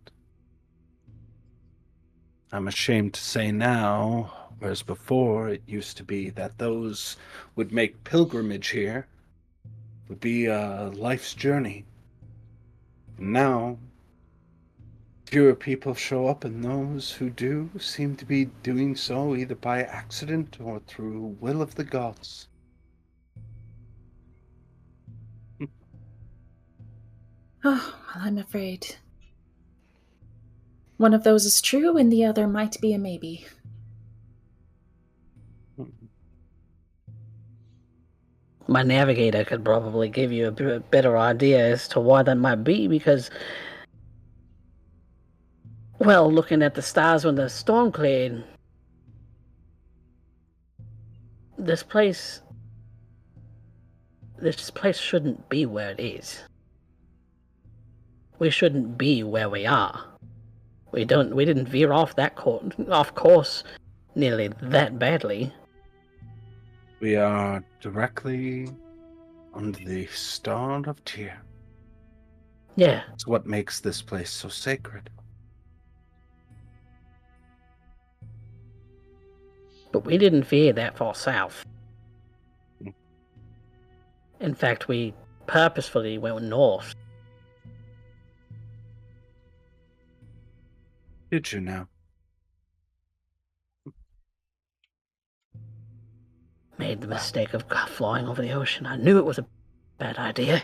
[SPEAKER 2] I'm ashamed to say now, whereas before it used to be that those would make pilgrimage here would be a life's journey. Now, fewer people show up, and those who do seem to be doing so either by accident or through will of the gods.
[SPEAKER 4] Oh, well, I'm afraid one of those is true and the other might be a maybe.
[SPEAKER 1] My navigator could probably give you a better idea as to why that might be, because, well, looking at the stars when the storm cleared, this place shouldn't be where it is. We shouldn't be where we are. We didn't veer off off course nearly that badly.
[SPEAKER 2] We are directly under the star of Tyr.
[SPEAKER 1] Yeah,
[SPEAKER 2] It's what makes this place so sacred.
[SPEAKER 1] but we didn't veer that far south. In fact, we purposefully went north.
[SPEAKER 2] Did you now?
[SPEAKER 1] Made the mistake of flying over the ocean. I knew it was a bad idea.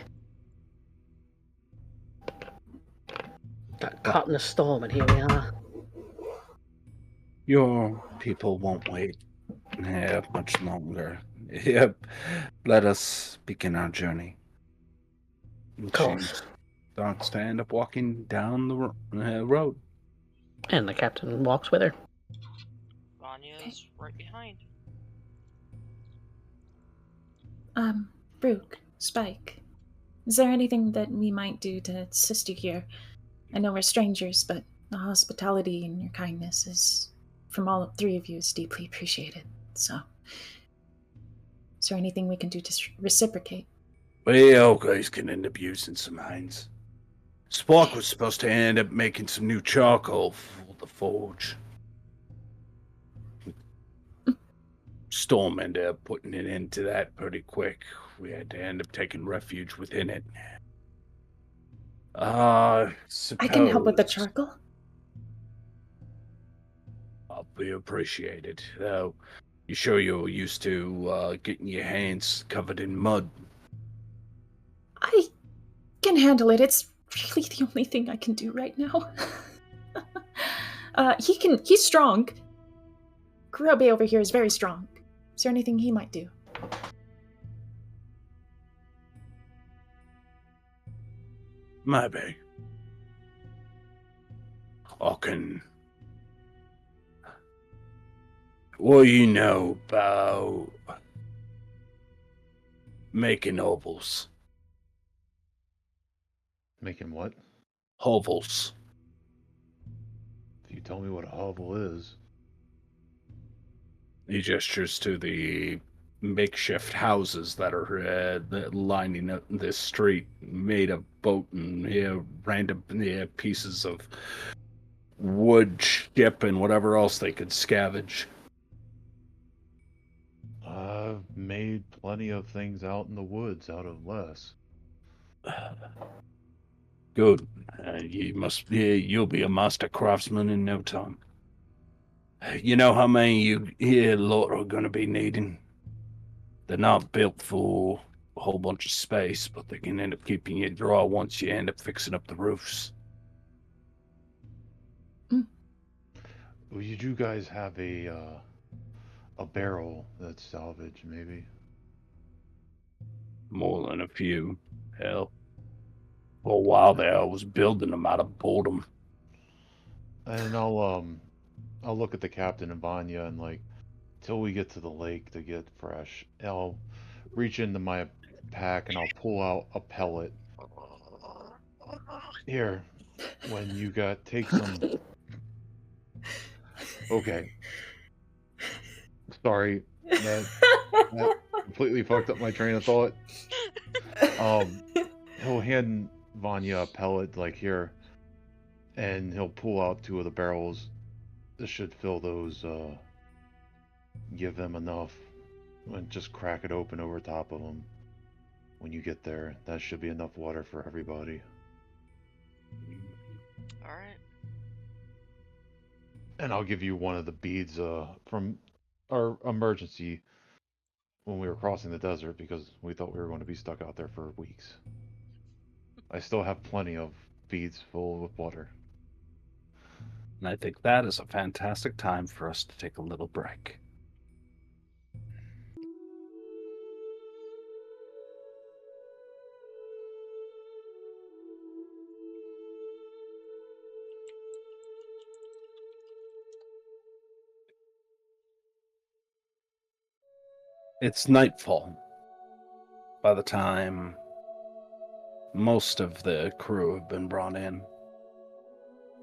[SPEAKER 1] Got caught in a storm, and here we are.
[SPEAKER 2] Your people won't wait much longer. Yep. Let us begin our journey.
[SPEAKER 1] Of course.
[SPEAKER 2] Starts to end up walking down the road.
[SPEAKER 1] And the captain walks with her.
[SPEAKER 5] Vanya's right behind.
[SPEAKER 4] Brooke, Spike, is there anything that we might do to assist you here? I know we're strangers, but the hospitality and your kindness is, from all three of you, is deeply appreciated. So, is there anything we can do to reciprocate?
[SPEAKER 2] We all guys can end up using some hands. Spike was supposed to end up making some new charcoal for the forge. Storm ended up putting it into that pretty quick. We had to end up taking refuge within it.
[SPEAKER 4] I can help with the charcoal.
[SPEAKER 2] I'll be appreciated. You sure you're used to getting your hands covered in mud?
[SPEAKER 4] I can handle it. It's really the only thing I can do right now. He's strong. Kurobe over here is very strong. Is there anything he might do?
[SPEAKER 2] Maybe. I can... What do you know about making ovals?
[SPEAKER 3] Making what?
[SPEAKER 2] Hovels.
[SPEAKER 3] If you tell me what a hovel is.
[SPEAKER 2] He gestures to the makeshift houses that are lining up this street, made of boat and random pieces of wood, ship, and whatever else they could scavenge.
[SPEAKER 3] I've made plenty of things out in the woods out of less.
[SPEAKER 2] Good. You'll be a master craftsman in no time. You know how many you here lot are going to be needing? They're not built for a whole bunch of space, but they can end up keeping you dry once you end up fixing up the roofs.
[SPEAKER 3] Would you guys have a barrel that's salvage, maybe?
[SPEAKER 2] More than a few. Hell, for a while there, I was building them out of boredom.
[SPEAKER 3] And I'll look at the captain and Vanya and till we get to the lake to get fresh, I'll reach into my pack and I'll pull out a pellet. Here, when you take some. Okay. Sorry, that completely fucked up my train of thought. he'll hand Vanya a pellet like here, and he'll pull out 2 of the barrels. This should fill those. Give them enough, and just crack it open over top of them. When you get there, that should be enough water for everybody.
[SPEAKER 5] All right.
[SPEAKER 3] And I'll give you one of the beads from our emergency when we were crossing the desert because we thought we were going to be stuck out there for weeks. I still have plenty of beads full of water.
[SPEAKER 2] And I think that is a fantastic time for us to take a little break. It's nightfall by the time most of the crew have been brought in.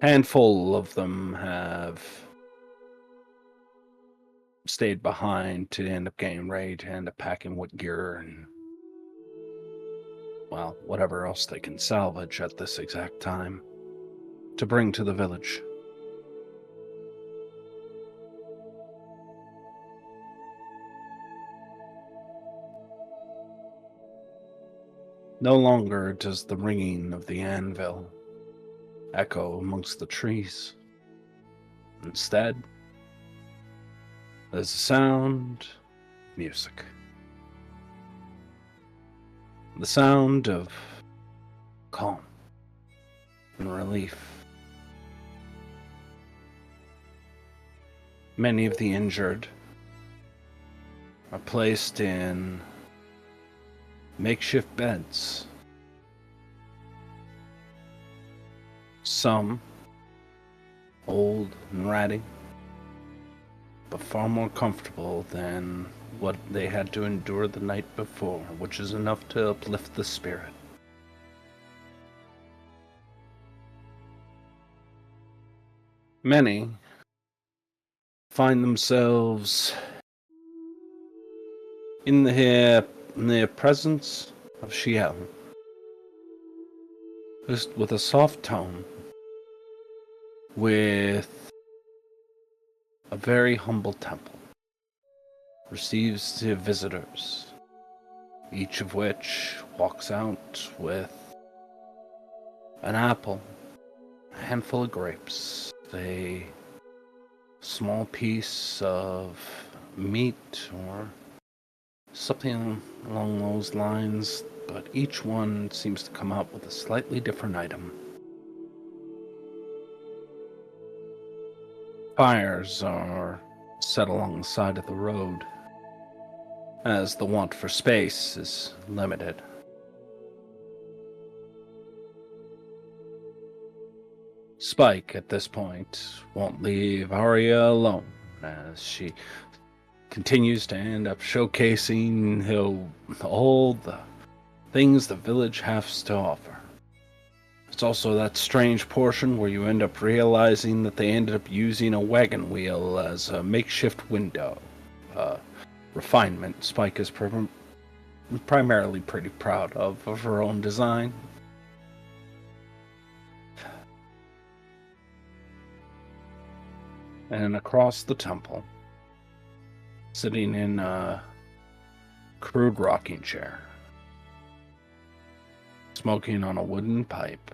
[SPEAKER 2] Handful of them have stayed behind to end up getting ready to end up packing what gear and, well, whatever else they can salvage at this exact time to bring to the village. No longer does the ringing of the anvil echo amongst the trees. Instead, there's a sound, music. The sound of calm and relief. Many of the injured are placed in makeshift beds. Some old and ratty, but far more comfortable than what they had to endure the night before, which is enough to uplift the spirit. Many find themselves in the presence of Shiel, with a soft tone, with a very humble temple, receives the visitors, each of which walks out with an apple, a handful of grapes, a small piece of meat or something along those lines, but each one seems to come out with a slightly different item. Fires are set along the side of the road, as the want for space is limited. Spike, at this point, won't leave Arya alone, as she continues to end up showcasing all the things the village has to offer. It's also that strange portion where you end up realizing that they ended up using a wagon wheel as a makeshift window. Refinement Spike is primarily pretty proud of her own design. And across the temple, sitting in a crude rocking chair, smoking on a wooden pipe,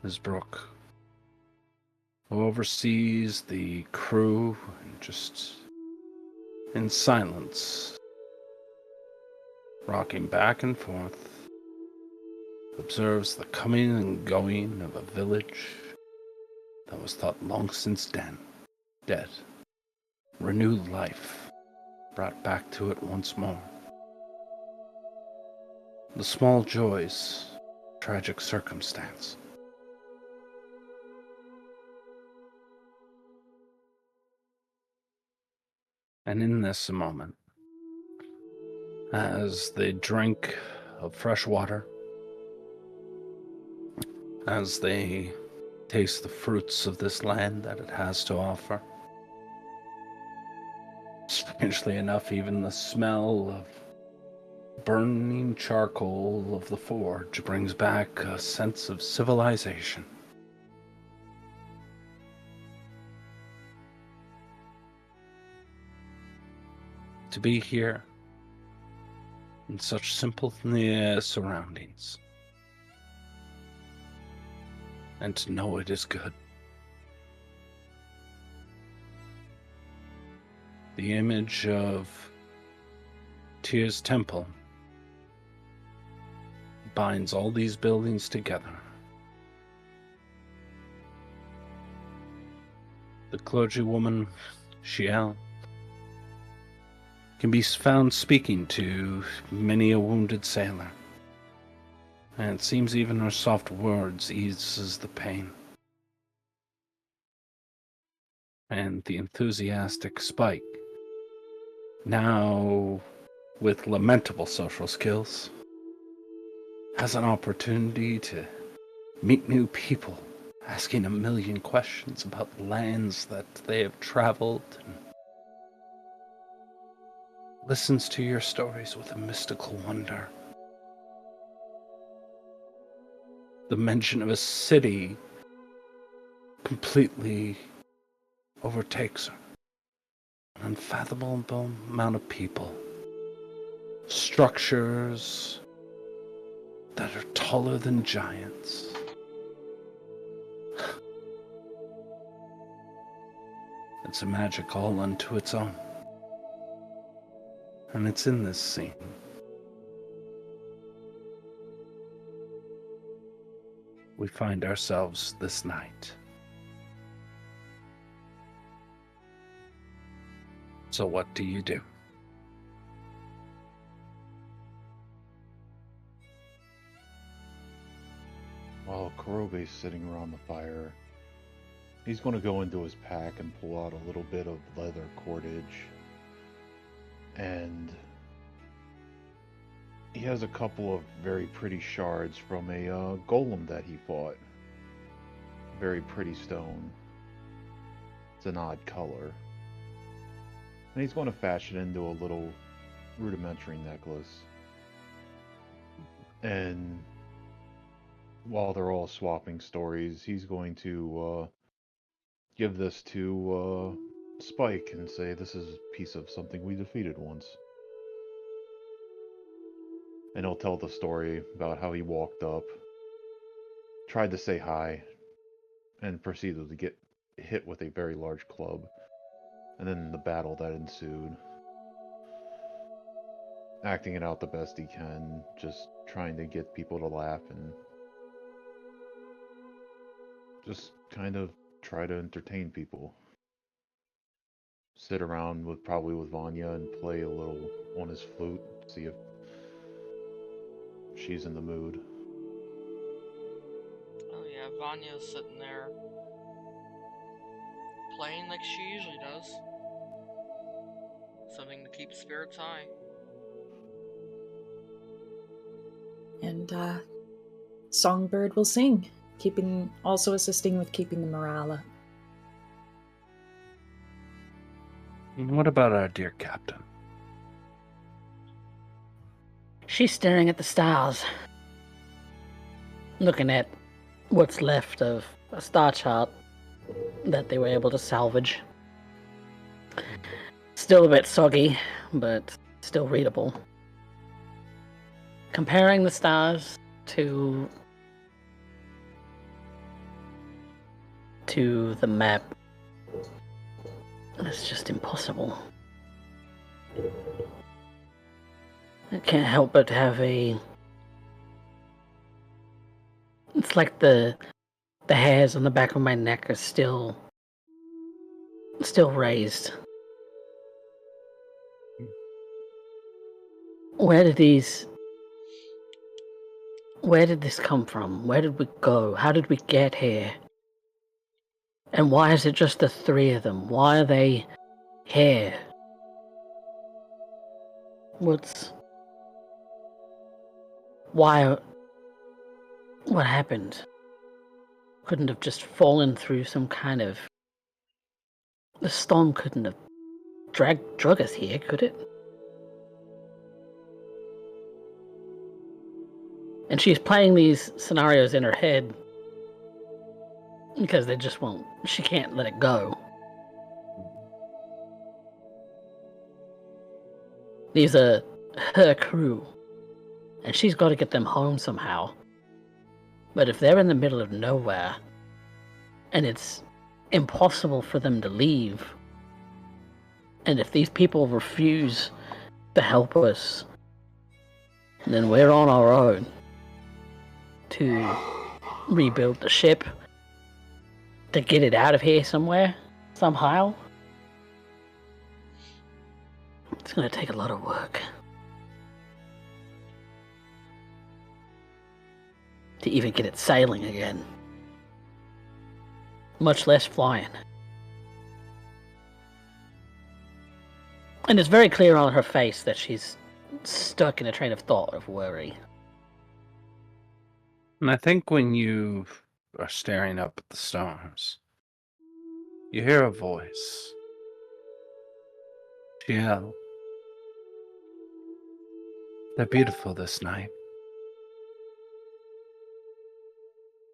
[SPEAKER 2] is Brooke, who oversees the crew and just in silence, rocking back and forth, observes the coming and going of a village that was thought long since dead. Renewed life brought back to it once more. The small joys, tragic circumstance. And in this moment, as they drink of fresh water, as they taste the fruits of this land that it has to offer, strangely enough, even the smell of burning charcoal of the forge brings back a sense of civilization. To be here in such simple surroundings, and to know it is good. The image of Tyr's temple binds all these buildings together. The clergywoman, Shiel, can be found speaking to many a wounded sailor, and it seems even her soft words eases the pain. And the enthusiastic Spike, now with lamentable social skills, has an opportunity to meet new people, asking a million questions about the lands that they have traveled, and listens to your stories with a mystical wonder. The mention of a city completely overtakes her. An unfathomable amount of people. Structures that are taller than giants. It's a magic all unto its own. And it's in this scene. We find ourselves this night. So what do you do?
[SPEAKER 3] While Kurobe's sitting around the fire, he's going to go into his pack and pull out a little bit of leather cordage. And he has a couple of very pretty shards from a golem that he fought. Very pretty stone. It's an odd color. And he's going to fashion it into a little rudimentary necklace. And while they're all swapping stories, he's going to give this to Spike and say, this is a piece of something we defeated once. And he'll tell the story about how he walked up, tried to say hi, and proceeded to get hit with a very large club. And then the battle that ensued. Acting it out the best he can, just trying to get people to laugh and just kind of try to entertain people. Sit around probably with Vanya and play a little on his flute, see if she's in the mood.
[SPEAKER 5] Oh yeah, Vanya's sitting there playing like she usually does. Something to keep spirits high.
[SPEAKER 4] And Songbird will sing, also assisting with keeping the morale up.
[SPEAKER 2] And what about our dear captain?
[SPEAKER 1] She's staring at the stars, looking at what's left of a star chart that they were able to salvage. Still a bit soggy, but still readable. Comparing the stars to the map, it's just impossible. I can't help but have it's like the hairs on the back of my neck are still raised. Where did this come from? Where did we go? How did we get here? And why is it just the three of them? Why are they here? What happened? Couldn't have just fallen through some kind of... The storm couldn't have drug us here, could it? And she's playing these scenarios in her head because they just won't. She can't let it go. These are her crew, and she's got to get them home somehow. But if they're in the middle of nowhere, and it's impossible for them to leave, and if these people refuse to help us, then we're on our own to rebuild the ship, to get it out of here somewhere, somehow. It's going to take a lot of work to even get it sailing again, much less flying. And it's very clear on her face that she's stuck in a train of thought of worry.
[SPEAKER 2] And I think when you are staring up at the stars, you hear a voice. Ciel, they're beautiful this night.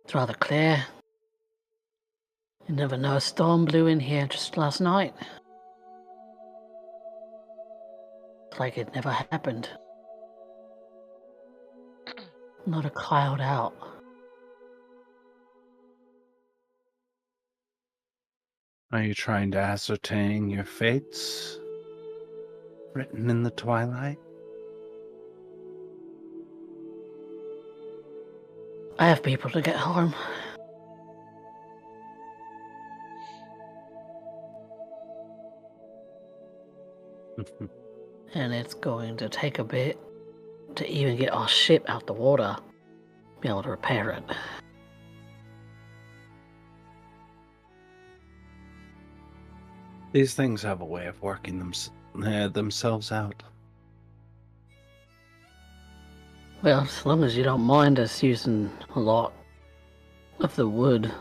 [SPEAKER 1] It's rather clear. You never know, a storm blew in here just last night. It's like it never happened. Not a cloud out.
[SPEAKER 2] Are you trying to ascertain your fates written in the twilight?
[SPEAKER 1] I have people to get home. And it's going to take a bit to even get our ship out the water, be able to repair it.
[SPEAKER 2] These things have a way of working themselves out.
[SPEAKER 1] Well, as long as you don't mind us using a lot of the wood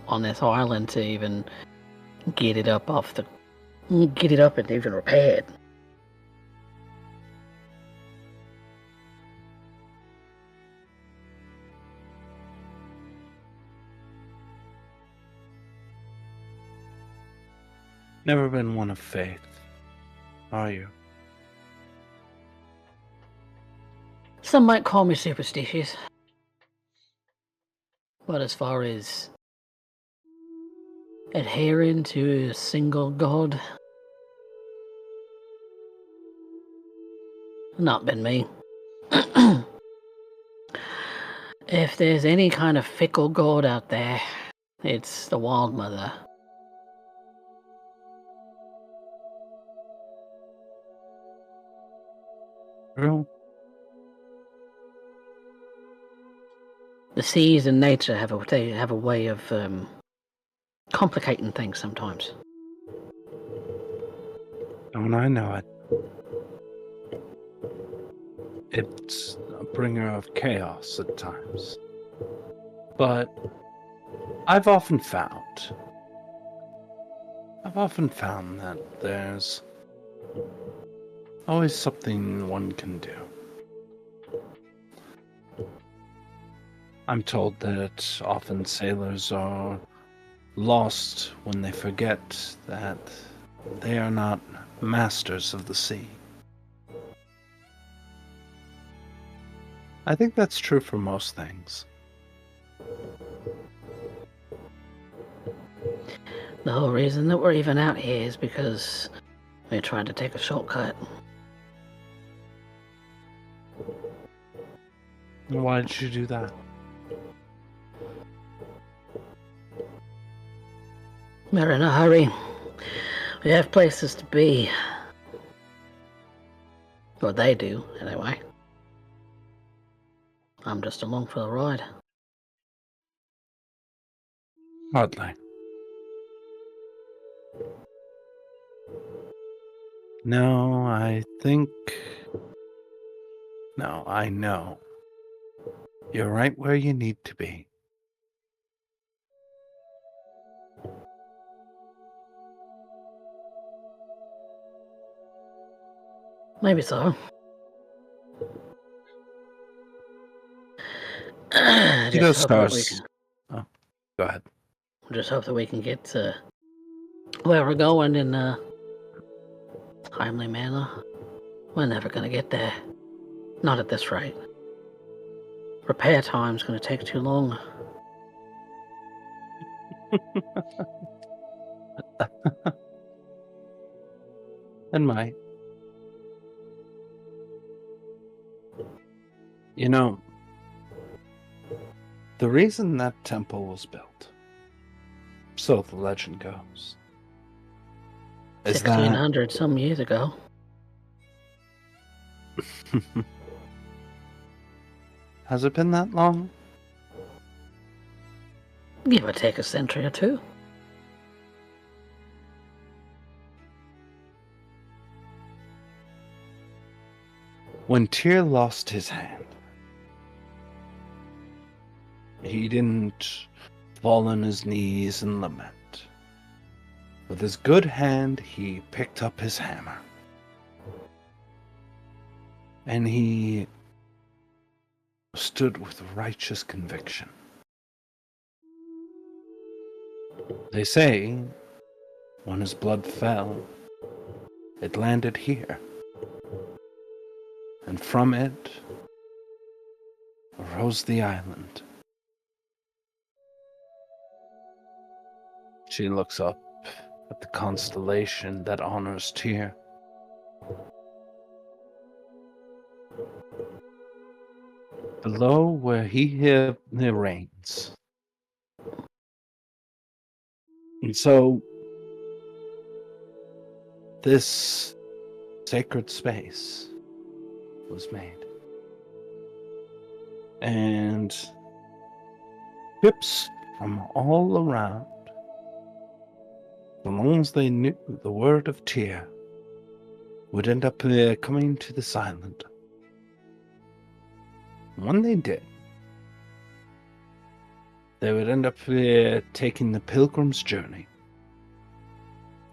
[SPEAKER 1] on this island to even get it up and even repaired.
[SPEAKER 2] Never been one of faith, are you?
[SPEAKER 1] Some might call me superstitious. But as far as adhering to a single god, not been me. If there's any kind of fickle god out there, it's the Wild Mother.
[SPEAKER 2] True.
[SPEAKER 1] The seas and nature have a way of complicating things sometimes.
[SPEAKER 2] Don't I know it? It's a bringer of chaos at times. But I've often found that there's always something one can do. I'm told that often sailors are lost when they forget that they are not masters of the sea. I think that's true for most things.
[SPEAKER 1] The whole reason that we're even out here is because we tried to take a shortcut.
[SPEAKER 2] Why did you do that?
[SPEAKER 1] We're in a hurry. We have places to be. Or they do, anyway. I'm just along for the ride.
[SPEAKER 2] Hardly. No, I know. You're right where you need to be.
[SPEAKER 1] Maybe so.
[SPEAKER 2] He does stars. Oh, go ahead.
[SPEAKER 1] Just hope that we can get to where we're going in a timely manner. We're never gonna get there. Not at this rate. Repair time's gonna take too long.
[SPEAKER 2] And might. You know, the reason that temple was built, so the legend goes, is
[SPEAKER 1] 1600 some years ago.
[SPEAKER 2] Has it been that long?
[SPEAKER 1] Give or take a century or two.
[SPEAKER 2] When Tyr lost his hand, he didn't fall on his knees and lament. With his good hand, he picked up his hammer. And he stood with righteous conviction. They say, when his blood fell, it landed here. And from it arose the island. She looks up at the constellation that honors Tyr. Below where he reigns. And so, this sacred space was made. And ships from all around, as long as they knew the word of Tyr, would end up coming to this island. When they did, they would end up taking the pilgrim's journey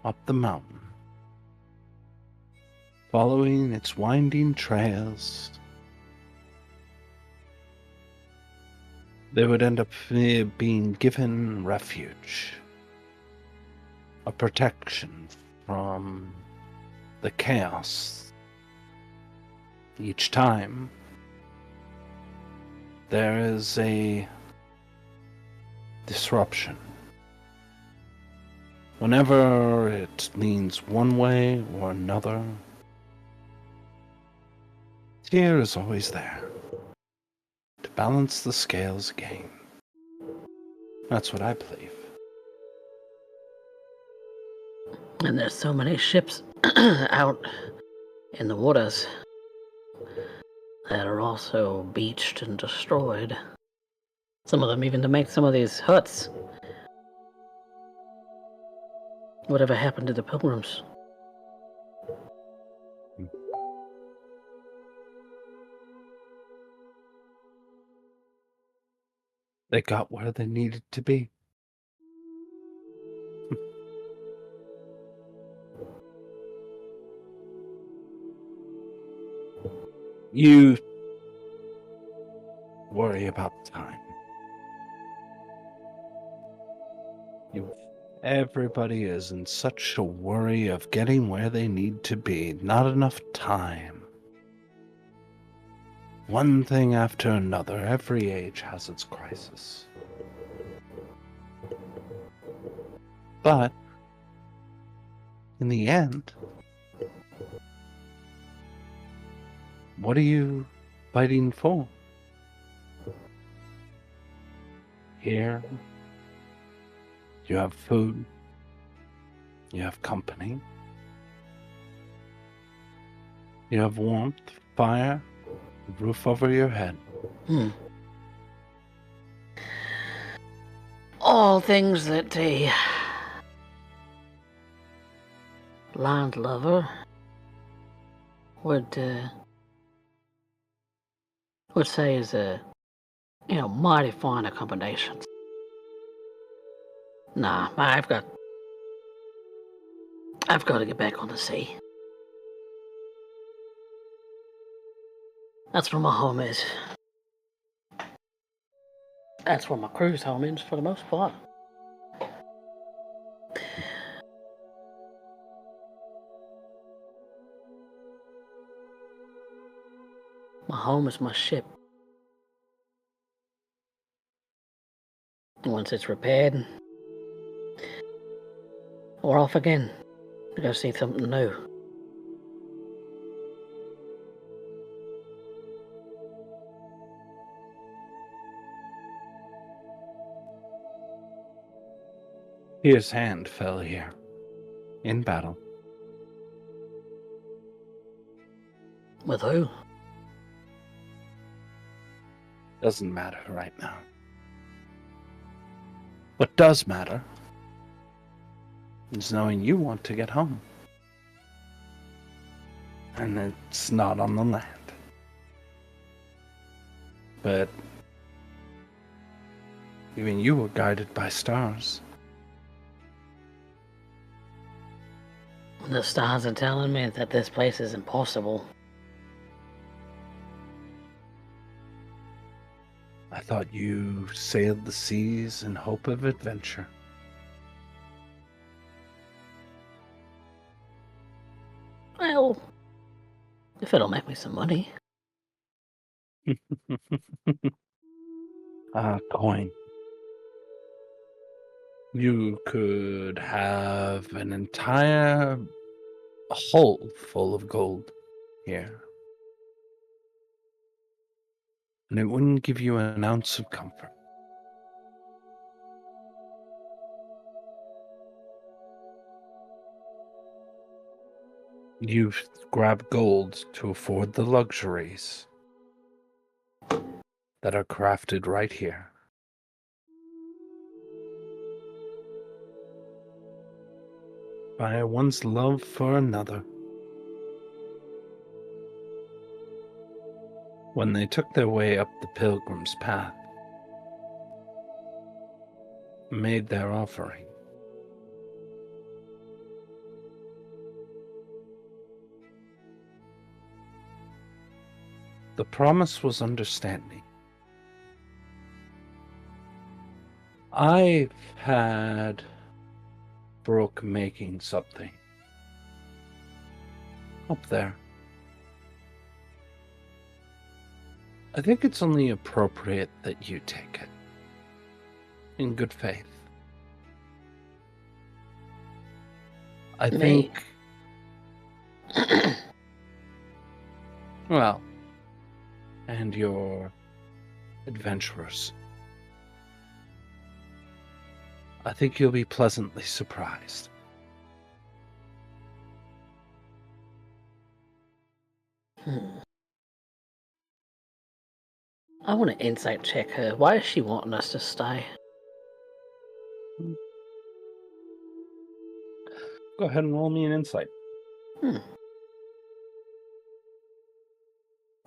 [SPEAKER 2] up the mountain, following its winding trails. They would end up being given refuge, a protection from the chaos. Each time there is a disruption. Whenever it leans one way or another, Tyr is always there to balance the scales again. That's what I believe.
[SPEAKER 1] And there's so many ships out in the waters that are also beached and destroyed. Some of them even to make some of these huts. Whatever happened to the pilgrims?
[SPEAKER 2] They got where they needed to be. You worry about time. Everybody is in such a worry of getting where they need to be. Not enough time. One thing after another. Every age has its crisis. But in the end, what are you fighting for? Here, you have food, you have company, you have warmth, fire, a roof over your head.
[SPEAKER 1] All things that a landlubber would say is a mighty fine accommodations. Nah, I've got to get back on the sea. That's where my home is. That's where my crew's home is for the most part. My home is my ship. Once it's repaired, we're off again to go see something new.
[SPEAKER 2] His hand fell here, in battle.
[SPEAKER 1] With who?
[SPEAKER 2] Doesn't matter right now. What does matter is knowing you want to get home. And it's not on the land. But even you were guided by stars.
[SPEAKER 1] The stars are telling me that this place is impossible.
[SPEAKER 2] I thought you sailed the seas in hope of adventure.
[SPEAKER 1] Well, if it'll make me some money.
[SPEAKER 2] Coin. You could have an entire hull full of gold here. And it wouldn't give you an ounce of comfort. You've grabbed gold to afford the luxuries that are crafted right here. By one's love for another. When they took their way up the pilgrim's path, made their offering. The promise was understanding. I've had Brooke making something up there. I think it's only appropriate that you take it in good faith. I
[SPEAKER 1] Me?
[SPEAKER 2] think, well, and your adventurers. I think you'll be pleasantly surprised.
[SPEAKER 1] I want to insight check her. Why is she wanting us to stay?
[SPEAKER 2] Go ahead and roll me an insight.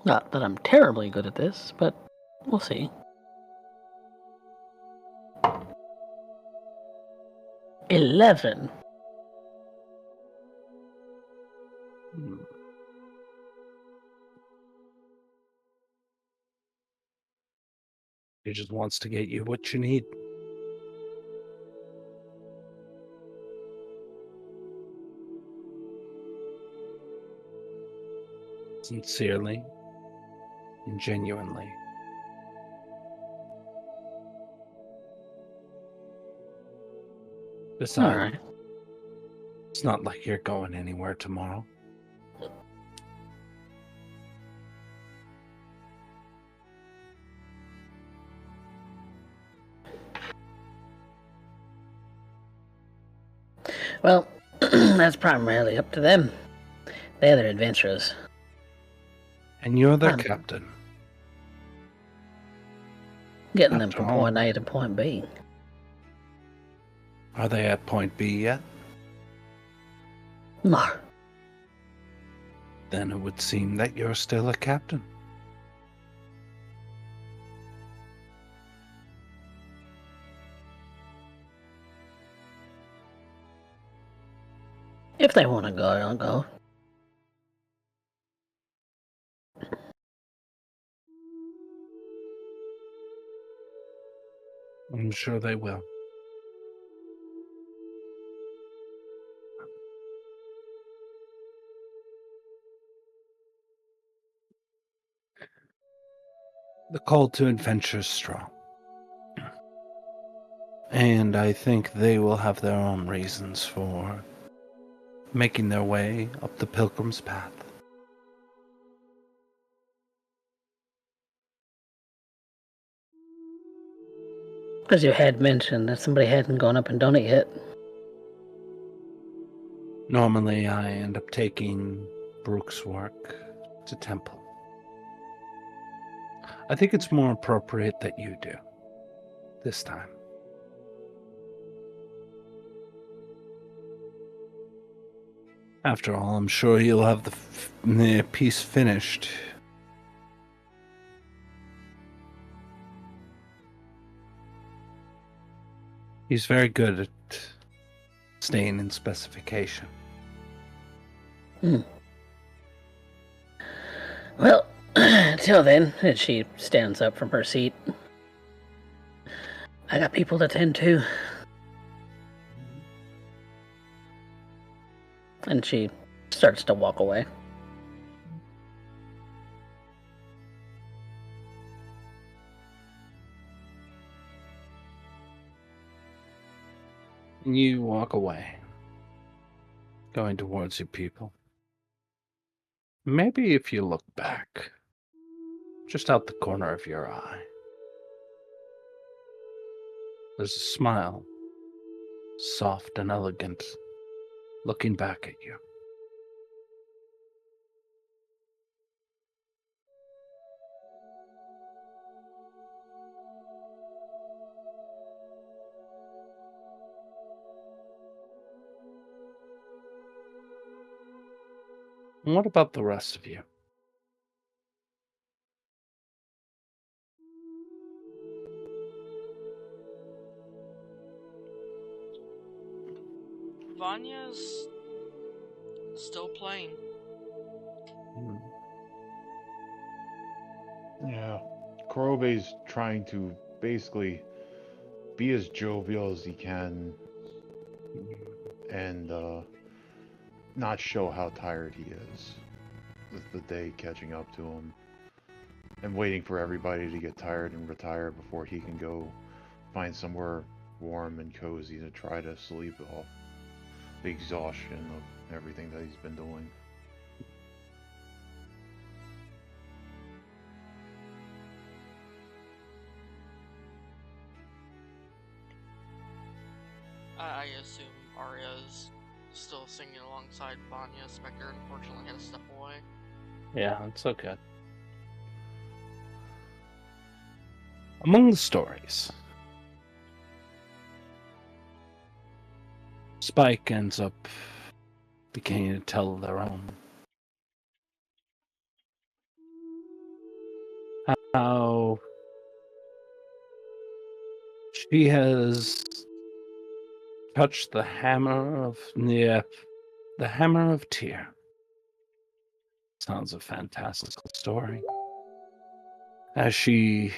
[SPEAKER 1] Not that I'm terribly good at this, but we'll see. 11.
[SPEAKER 2] He just wants to get you what you need. Sincerely and genuinely. Besides,
[SPEAKER 1] All right.
[SPEAKER 2] it's not like you're going anywhere tomorrow.
[SPEAKER 1] Well, that's primarily up to them. They're the adventurers.
[SPEAKER 2] And you're their
[SPEAKER 1] Um,
[SPEAKER 2] captain.
[SPEAKER 1] Getting them
[SPEAKER 2] After
[SPEAKER 1] from
[SPEAKER 2] all.
[SPEAKER 1] point A to point B.
[SPEAKER 2] Are they at point B yet?
[SPEAKER 1] No.
[SPEAKER 2] Then it would seem that you're still a captain.
[SPEAKER 1] If they want to go, I'll go.
[SPEAKER 2] I'm sure they will. The call to adventure is strong. And I think they will have their own reasons for making their way up the pilgrim's path.
[SPEAKER 1] Because you had mentioned that somebody hadn't gone up and done it yet.
[SPEAKER 2] Normally, I end up taking Brooke's work to temple. I think it's more appropriate that you do this time. After all, I'm sure you'll have the piece finished. He's very good at staying in specification.
[SPEAKER 1] Well, till then, and she stands up from her seat. I got people to tend to. And she starts to walk away.
[SPEAKER 2] And you walk away, going towards your people. Maybe if you look back, just out the corner of your eye, there's a smile, soft and elegant, looking back at you. And what about the rest of you?
[SPEAKER 5] Vanya's still playing.
[SPEAKER 3] Yeah. Kurobe's trying to basically be as jovial as he can and not show how tired he is with the day catching up to him and waiting for everybody to get tired and retire before he can go find somewhere warm and cozy to try to sleep off the exhaustion of everything that he's been doing.
[SPEAKER 5] I assume Arya's still singing alongside Vanya. Spectre unfortunately had to step away.
[SPEAKER 2] Yeah, it's okay. Among the stories, Spike ends up beginning to tell their own. How she has touched the hammer of Tyr. Sounds a fantastical story. As she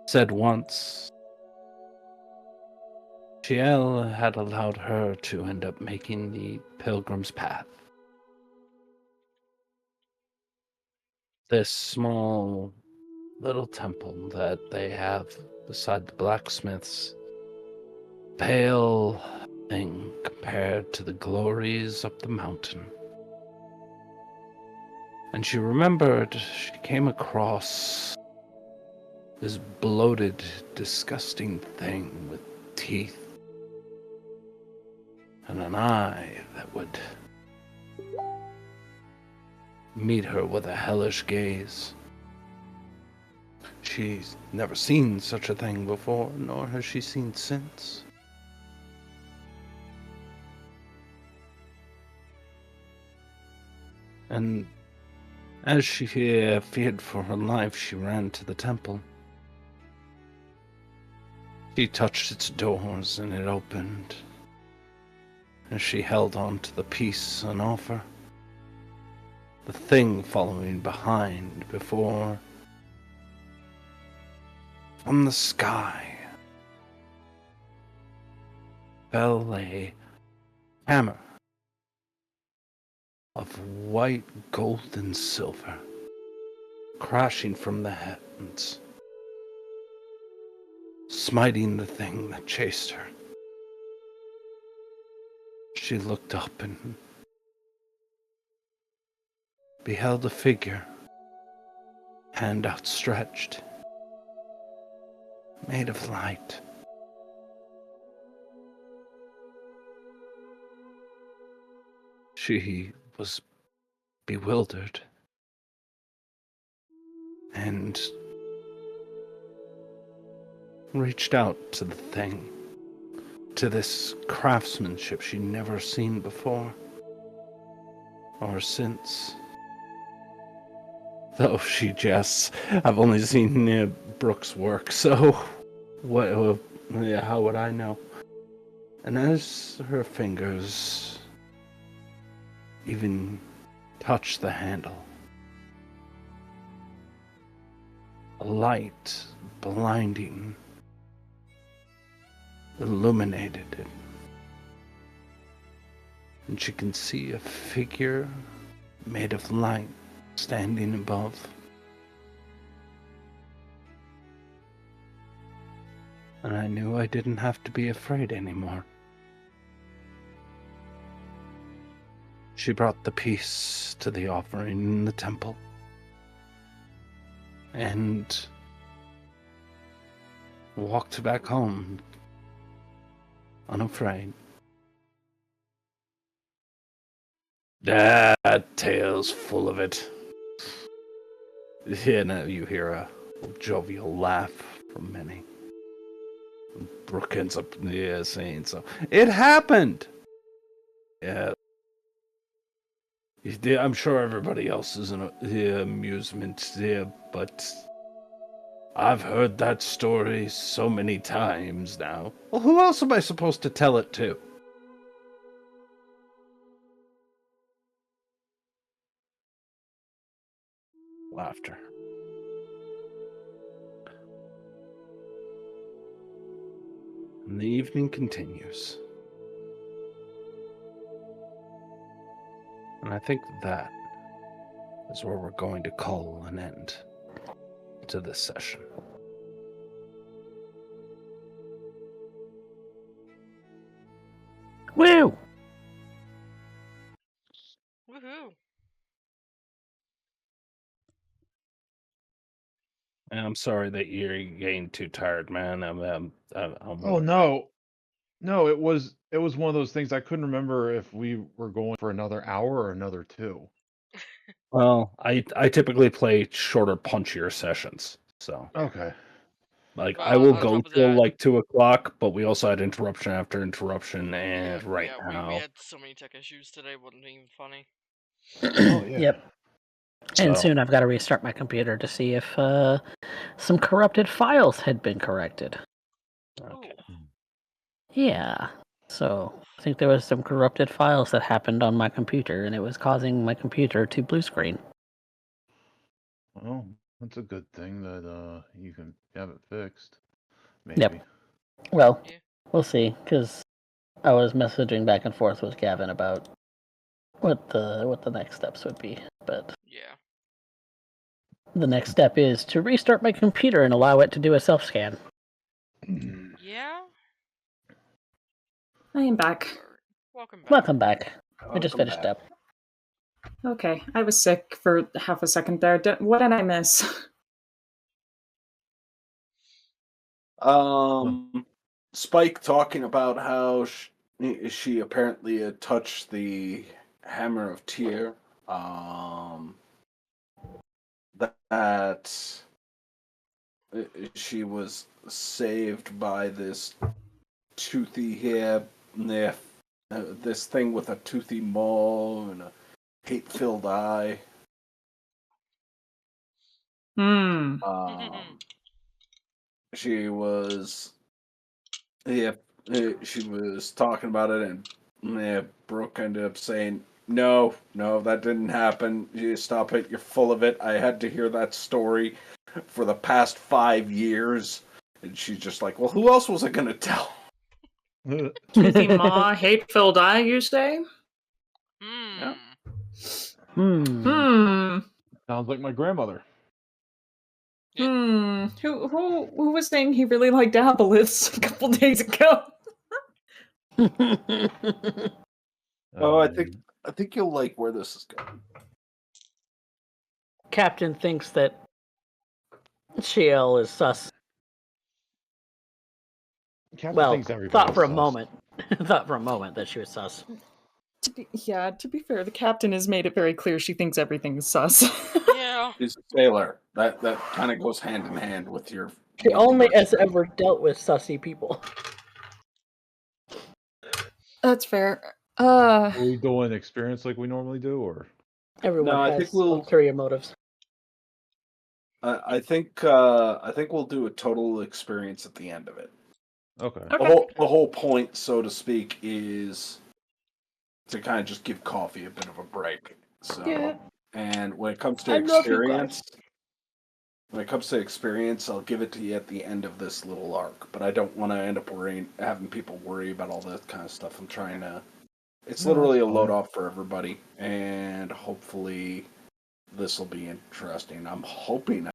[SPEAKER 2] said once, Ciel had allowed her to end up making the Pilgrim's Path. This small little temple that they have beside the blacksmith's, pale thing compared to the glories up the mountain. And she remembered she came across this bloated, disgusting thing with teeth and an eye that would meet her with a hellish gaze. She's never seen such a thing before, nor has she seen since. And as she feared for her life, she ran to the temple. She touched its doors and it opened. As she held on to the peace and offer, the thing following behind before, from the sky, fell a hammer of white gold and silver, crashing from the heavens, smiting the thing that chased her. She looked up and beheld a figure, hand outstretched, made of light. She was bewildered and reached out to the thing, to this craftsmanship she'd never seen before or since. Though she jests, I've only seen Brooke's work, so how would I know? And as her fingers even touched the handle, a light, blinding, illuminated it. And she can see a figure made of light standing above. And I knew I didn't have to be afraid anymore. She brought the piece to the offering in the temple. And walked back home, unafraid. That tale's full of it. Yeah, now you hear a jovial laugh from many. Brooke ends up saying so. It happened! Yeah. I'm sure everybody else is an amusement, but I've heard that story so many times now. Well, who else am I supposed to tell it to? Laughter. And the evening continues. And I think that is where we're going to call an end to this session.
[SPEAKER 1] Woo!
[SPEAKER 5] Woohoo!
[SPEAKER 2] And I'm sorry that you're getting too tired, man.
[SPEAKER 3] Oh no, it was one of those things I couldn't remember if we were going for another hour or another two.
[SPEAKER 2] Well, I typically play shorter, punchier sessions, so
[SPEAKER 3] Okay.
[SPEAKER 2] like
[SPEAKER 5] Well,
[SPEAKER 2] I will
[SPEAKER 5] on
[SPEAKER 2] go
[SPEAKER 5] top of
[SPEAKER 2] till
[SPEAKER 5] that,
[SPEAKER 2] like 2:00, but we also had interruption after interruption,
[SPEAKER 5] yeah,
[SPEAKER 2] and right
[SPEAKER 5] we
[SPEAKER 2] now,
[SPEAKER 5] had so many tech issues today, it wasn't even funny.
[SPEAKER 3] Oh yeah.
[SPEAKER 1] Yep. And
[SPEAKER 2] So-
[SPEAKER 1] soon I've got to restart my computer to see if some corrupted files had been corrected.
[SPEAKER 2] okay.
[SPEAKER 5] Ooh.
[SPEAKER 1] Yeah. So I think there was some corrupted files that happened on my computer, and it was causing my computer to blue screen.
[SPEAKER 3] Well, that's a good thing that you can have it fixed. Maybe.
[SPEAKER 1] Yep. Well,
[SPEAKER 5] Yeah.
[SPEAKER 1] we'll see, because I was messaging back and forth with Gavin about what the next steps would be, but
[SPEAKER 5] Yeah.
[SPEAKER 1] the next step is to restart my computer and allow it to do a self-scan.
[SPEAKER 5] Yeah?
[SPEAKER 4] I am back.
[SPEAKER 5] Alright. Welcome back.
[SPEAKER 1] Welcome back. I just
[SPEAKER 2] Welcome
[SPEAKER 1] finished
[SPEAKER 2] back.
[SPEAKER 1] up.
[SPEAKER 4] Okay, I was sick for half a second there. What did I miss?
[SPEAKER 2] Spike talking about how she apparently had touched the hammer of Tyr. That she was saved by this toothy hair, this thing with a toothy maw and a hate-filled eye.
[SPEAKER 4] Hmm.
[SPEAKER 2] She was, she was talking about it, and Brooke ended up saying, "No, that didn't happen. You stop it. You're full of it. I had to hear that story for the past 5 years." And she's just like, "Well, who else was I gonna tell?"
[SPEAKER 4] Toothy maw, hate-filled eye, you say?
[SPEAKER 5] Hmm.
[SPEAKER 4] Hmm.
[SPEAKER 3] Sounds like my grandmother.
[SPEAKER 4] Who was saying he really liked aboliths a couple days ago?
[SPEAKER 2] Oh, I think you'll like where this is going.
[SPEAKER 1] Captain thinks that Shiel is sus.
[SPEAKER 3] Captain
[SPEAKER 1] Well,
[SPEAKER 3] thinks everybody's
[SPEAKER 1] thought for a
[SPEAKER 3] sus.
[SPEAKER 1] moment. Thought for a moment that she was sus.
[SPEAKER 4] To be fair, the captain has made it very clear she thinks everything's sus.
[SPEAKER 5] Yeah.
[SPEAKER 2] She's a sailor. That kind of goes hand in hand with your.
[SPEAKER 1] She only has
[SPEAKER 2] diversity.
[SPEAKER 1] ever dealt with sussy people.
[SPEAKER 4] That's fair.
[SPEAKER 3] Are we doing experience like we normally do, or?
[SPEAKER 1] Everyone
[SPEAKER 2] No, I
[SPEAKER 1] has
[SPEAKER 2] think we'll-
[SPEAKER 1] ulterior motives.
[SPEAKER 2] I think we'll do a total experience at the end of it.
[SPEAKER 3] Okay.
[SPEAKER 2] The whole point, so to speak, is to kind of just give Coffee a bit of a break. So,
[SPEAKER 1] Yeah.
[SPEAKER 2] and when it comes to
[SPEAKER 1] I love you guys.
[SPEAKER 2] experience, I'll give it to you at the end of this little arc. But I don't want to end up having people worry about all that kind of stuff. I'm trying to. It's
[SPEAKER 3] No,
[SPEAKER 2] literally a
[SPEAKER 3] that's
[SPEAKER 2] load
[SPEAKER 3] fine.
[SPEAKER 2] off for everybody, and hopefully, this will be interesting. I'm hoping